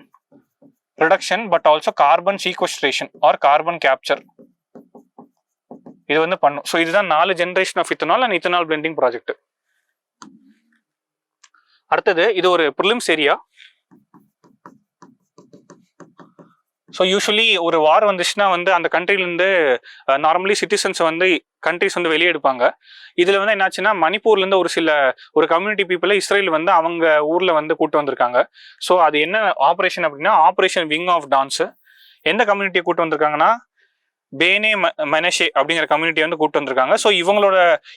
reduction but also carbon sequestration or carbon capture இது வந்து பண்ணும். ஸோ இதுதான் 4 generation of ethanol and ethanol blending project. அடுத்தது இது ஒரு ப்ரிலிம்ஸ் ஏரியா. ஸோ யூஸ்வலி ஒரு வார் வந்துச்சுன்னா வந்து அந்த கண்ட்ரிலேருந்து நார்மலி சிட்டிசன்ஸ் வந்து கண்ட்ரிஸ் வந்து வெளியே எடுப்பாங்க. இதில் வந்து என்னாச்சுன்னா மணிப்பூர்லேருந்து ஒரு கம்யூனிட்டி பீப்புளை இஸ்ரேல் வந்து அவங்க ஊரில் வந்து கூட்டு வந்திருக்காங்க. ஸோ அது என்ன ஆப்ரேஷன் அப்படின்னா ஆப்ரேஷன் விங் ஆஃப் டான்ஸ். எந்த கம்யூனிட்டியை கூட்டு வந்திருக்காங்கன்னா பேனே மனஷே அப்படிங்கிற கம்யூனிட்டி வந்து கூப்பிட்டு வந்திருக்காங்க. ஸோ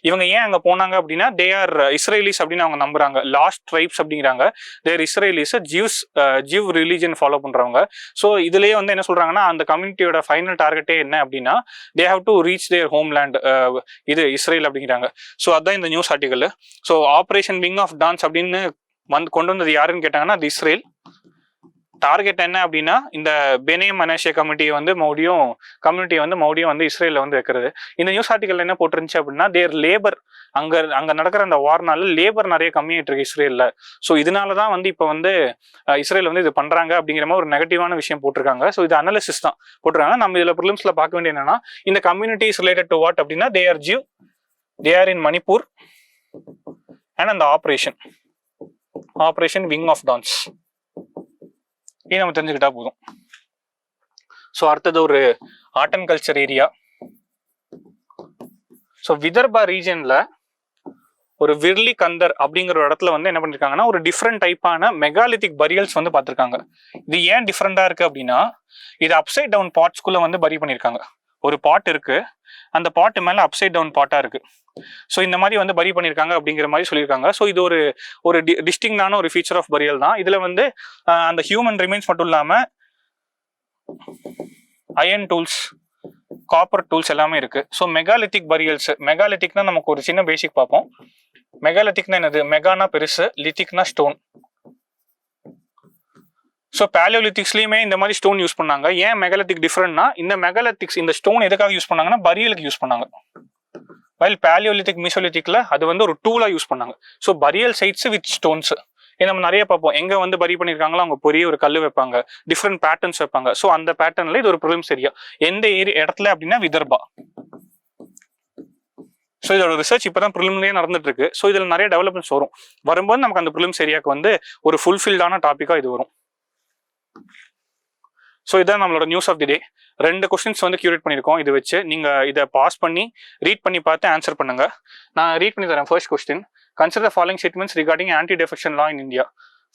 இவங்க ஏன் அங்கே போனாங்க அப்படின்னா தே ஆர் இஸ்ரேலிஸ் அப்படின்னு அவங்க நம்புறாங்க. லாஸ்ட் ட்ரைப்ஸ் அப்படிங்கிறாங்க. தேர் இஸ்ரேலிஸ் ஜிவ் ரிலீஜன் ஃபாலோ பண்றவங்க. ஸோ இதுலயே வந்து என்ன சொல்றாங்கன்னா அந்த கம்யூனிட்டியோட ஃபைனல் டார்கெட்டே என்ன அப்படின்னா they have to reach their homeland, இது இஸ்ரேல் அப்படிங்கிறாங்க. ஸோ அதான் இந்த news article. So operation wing of dawns அப்படின்னு கொண்டு வந்தது யாருன்னு கேட்டாங்கன்னா அது இஸ்ரேல். டார்கெட் என்ன அப்படின்னா இந்த பெனே மனேஷியா கமிட்டியை வந்து மறுபடியும் வந்து இஸ்ரேலில் வந்து வைக்கிறது. இந்த நியூஸ் ஆர்டிகல் என்ன போட்டிருந்துச்சு அப்படின்னா தேர் லேபர் அங்க நடக்கிற அந்த வார்னால லேபர் நிறைய கம்மியாயிட்டு இருக்கு இஸ்ரேலில். ஸோ இதனாலதான் வந்து இப்போ வந்து இஸ்ரேல் வந்து இது பண்றாங்க அப்படிங்கிற மாதிரி ஒரு நெகட்டிவான விஷயம் போட்டிருக்காங்க. ஸோ இது அனாலிசிஸ் தான் போட்டிருக்காங்க. நம்ம இதுல ப்ரிலிம்ஸ்ல பார்க்க வேண்டிய என்னன்னா இந்த community is related to what அப்படின்னா they are in Manipur and அந்த ஆபரேஷன் விங் ஆஃப் டான்ஸ் இது நம்ம தெரிஞ்சுக்கிட்டா போதும். ஸோ அடுத்தது ஒரு art and culture area. So Vidarbha ரீஜன்ல ஒரு விர்லி கந்தர் அப்படிங்கிற ஒரு இடத்துல வந்து என்ன பண்ணிருக்காங்கன்னா ஒரு டிஃப்ரெண்ட் டைப்பான மெகாலித்திக் பரியல்ஸ் வந்து பார்த்துருக்காங்க. இது ஏன் டிஃப்ரெண்டா இருக்கு அப்படின்னா இது அப்சைட் டவுன் பாட்ஸ்குள்ள வந்து பரி பண்ணியிருக்காங்க. ஒரு பாட் இருக்கு, அந்த பாட்டு மேல அப்சைட் டவுன் பாட்டா இருக்கு. ஸோ இந்த மாதிரி வந்து பரி பண்ணியிருக்காங்க அப்படிங்கிற மாதிரி சொல்லியிருக்காங்க. ஸோ இது ஒரு டிஸ்டிங்டான ஒரு ஃபீச்சர் ஆஃப் பரியல் தான். இதுல வந்து அந்த ஹியூமன் ரிமைன்ஸ் மட்டும் இல்லாம அயன் டூல்ஸ், காப்பர் டூல்ஸ் எல்லாமே இருக்கு. ஸோ மெகாலித்திக் பரியல்ஸ், மெகாலித்திக்னா நமக்கு ஒரு சின்ன பேசிக் பார்ப்போம். மெகாலித்திக்னா என்னது? மெகானா பெருசு, லித்திக்னா ஸ்டோன். ஸோ பேலியோலித்திக்ஸ்லயுமே இந்த மாதிரி ஸ்டோன் யூஸ் பண்ணாங்க. ஏன் மெகாலித்திக் டிஃப்ரெண்ட்னா இந்த மெகாலித்திக்ஸ் இந்த ஸ்டோன் எதுக்காக யூஸ் பண்ணாங்கன்னா பரியலுக்கு யூஸ் பண்ணாங்க. வைல் பேலியோலித்திக் மீசோலித்திக்ல அது வந்து ஒரு டூலா யூஸ் பண்ணாங்க. ஸோ பரியல் சைட்ஸ் வித் ஸ்டோன்ஸ் நம்ம நிறைய பார்ப்போம். எங்க வந்து பரி பண்ணிருக்காங்களோ அவங்க பெரிய ஒரு கல் வைப்பாங்க, டிஃப்ரெண்ட் பேட்டர்ன்ஸ் வைப்பாங்க. ஸோ அந்த பேட்டர்ன்ல இது ஒரு ப்ரிலிம்ஸ் ஏரியா. எந்த இடத்துல அப்படின்னா விதர்பா. ஸோ இதோட ரிசர்ச் இப்பதான் ப்ரிலிம்லயே நடந்துட்டு இருக்கு. ஸோ இதுல நிறைய டெவலப்மெண்ட்ஸ் வரும்போது நமக்கு அந்த ப்ரிலிம்ஸ் ஏரியாவுக்கு வந்து ஒரு ஃபுல்ஃபில்டான டாபிக்கா இது வரும். ஸோ இதான் நம்மளோட news of the day. 2 questions வந்து கியூரேட் பண்ணியிருக்கோம். இது வச்சு நீங்க இதை பாஸ் பண்ணி ரீட் பண்ணி பார்த்து ஆன்சர் பண்ணுங்க. நான் ரீட் பண்ணி தரேன். First question, consider the following statements regarding anti defection law in India.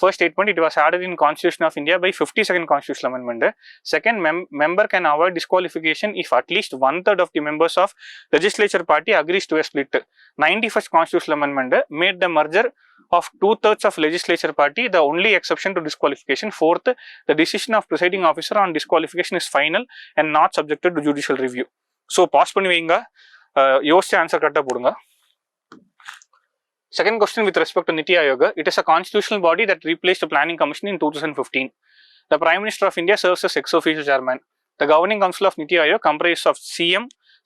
First statement, it was added in Constitution of India by 52nd Constitutional Amendment. Second, member can avoid disqualification if at least 1/3 of the members of legislature party agrees to a split. 91st Constitutional Amendment made the merger of 2/3 of legislature party the only exception to disqualification. Fourth, the decision of presiding officer on disqualification is final and not subjected to judicial review. So pass பண்ணி வைங்க, யோசிச்சு ஆன்சர் கரெக்டாக போடுங்க. Second question with respect to Niti Aayog, it is a constitutional body that replaced the Planning Commission in 2015. The Prime Minister of India serves as ex officio chairman. The Governing Council of Niti Aayog comprises of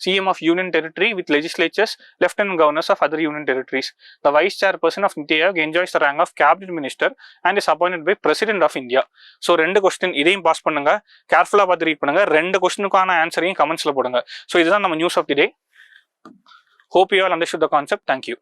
CM of Union Territory with legislatures, Lieutenant Governors of other Union Territories. The Vice Chairperson of Niti Aayog enjoys the rank of Cabinet Minister and is appointed by President of India. So 2 question இதையும் பாஸ் பண்ணுங்க, கேர்ஃபுல்லா பார்த்து ரீட் பண்ணுங்க. 2 கொஸ்டினுக்கான ஆன்சரையும் கமெண்ட்ஸ்ல போடுங்க. ஸோ இதுதான் நம்ம news of the day. Hope you all understood the concept. Thank you.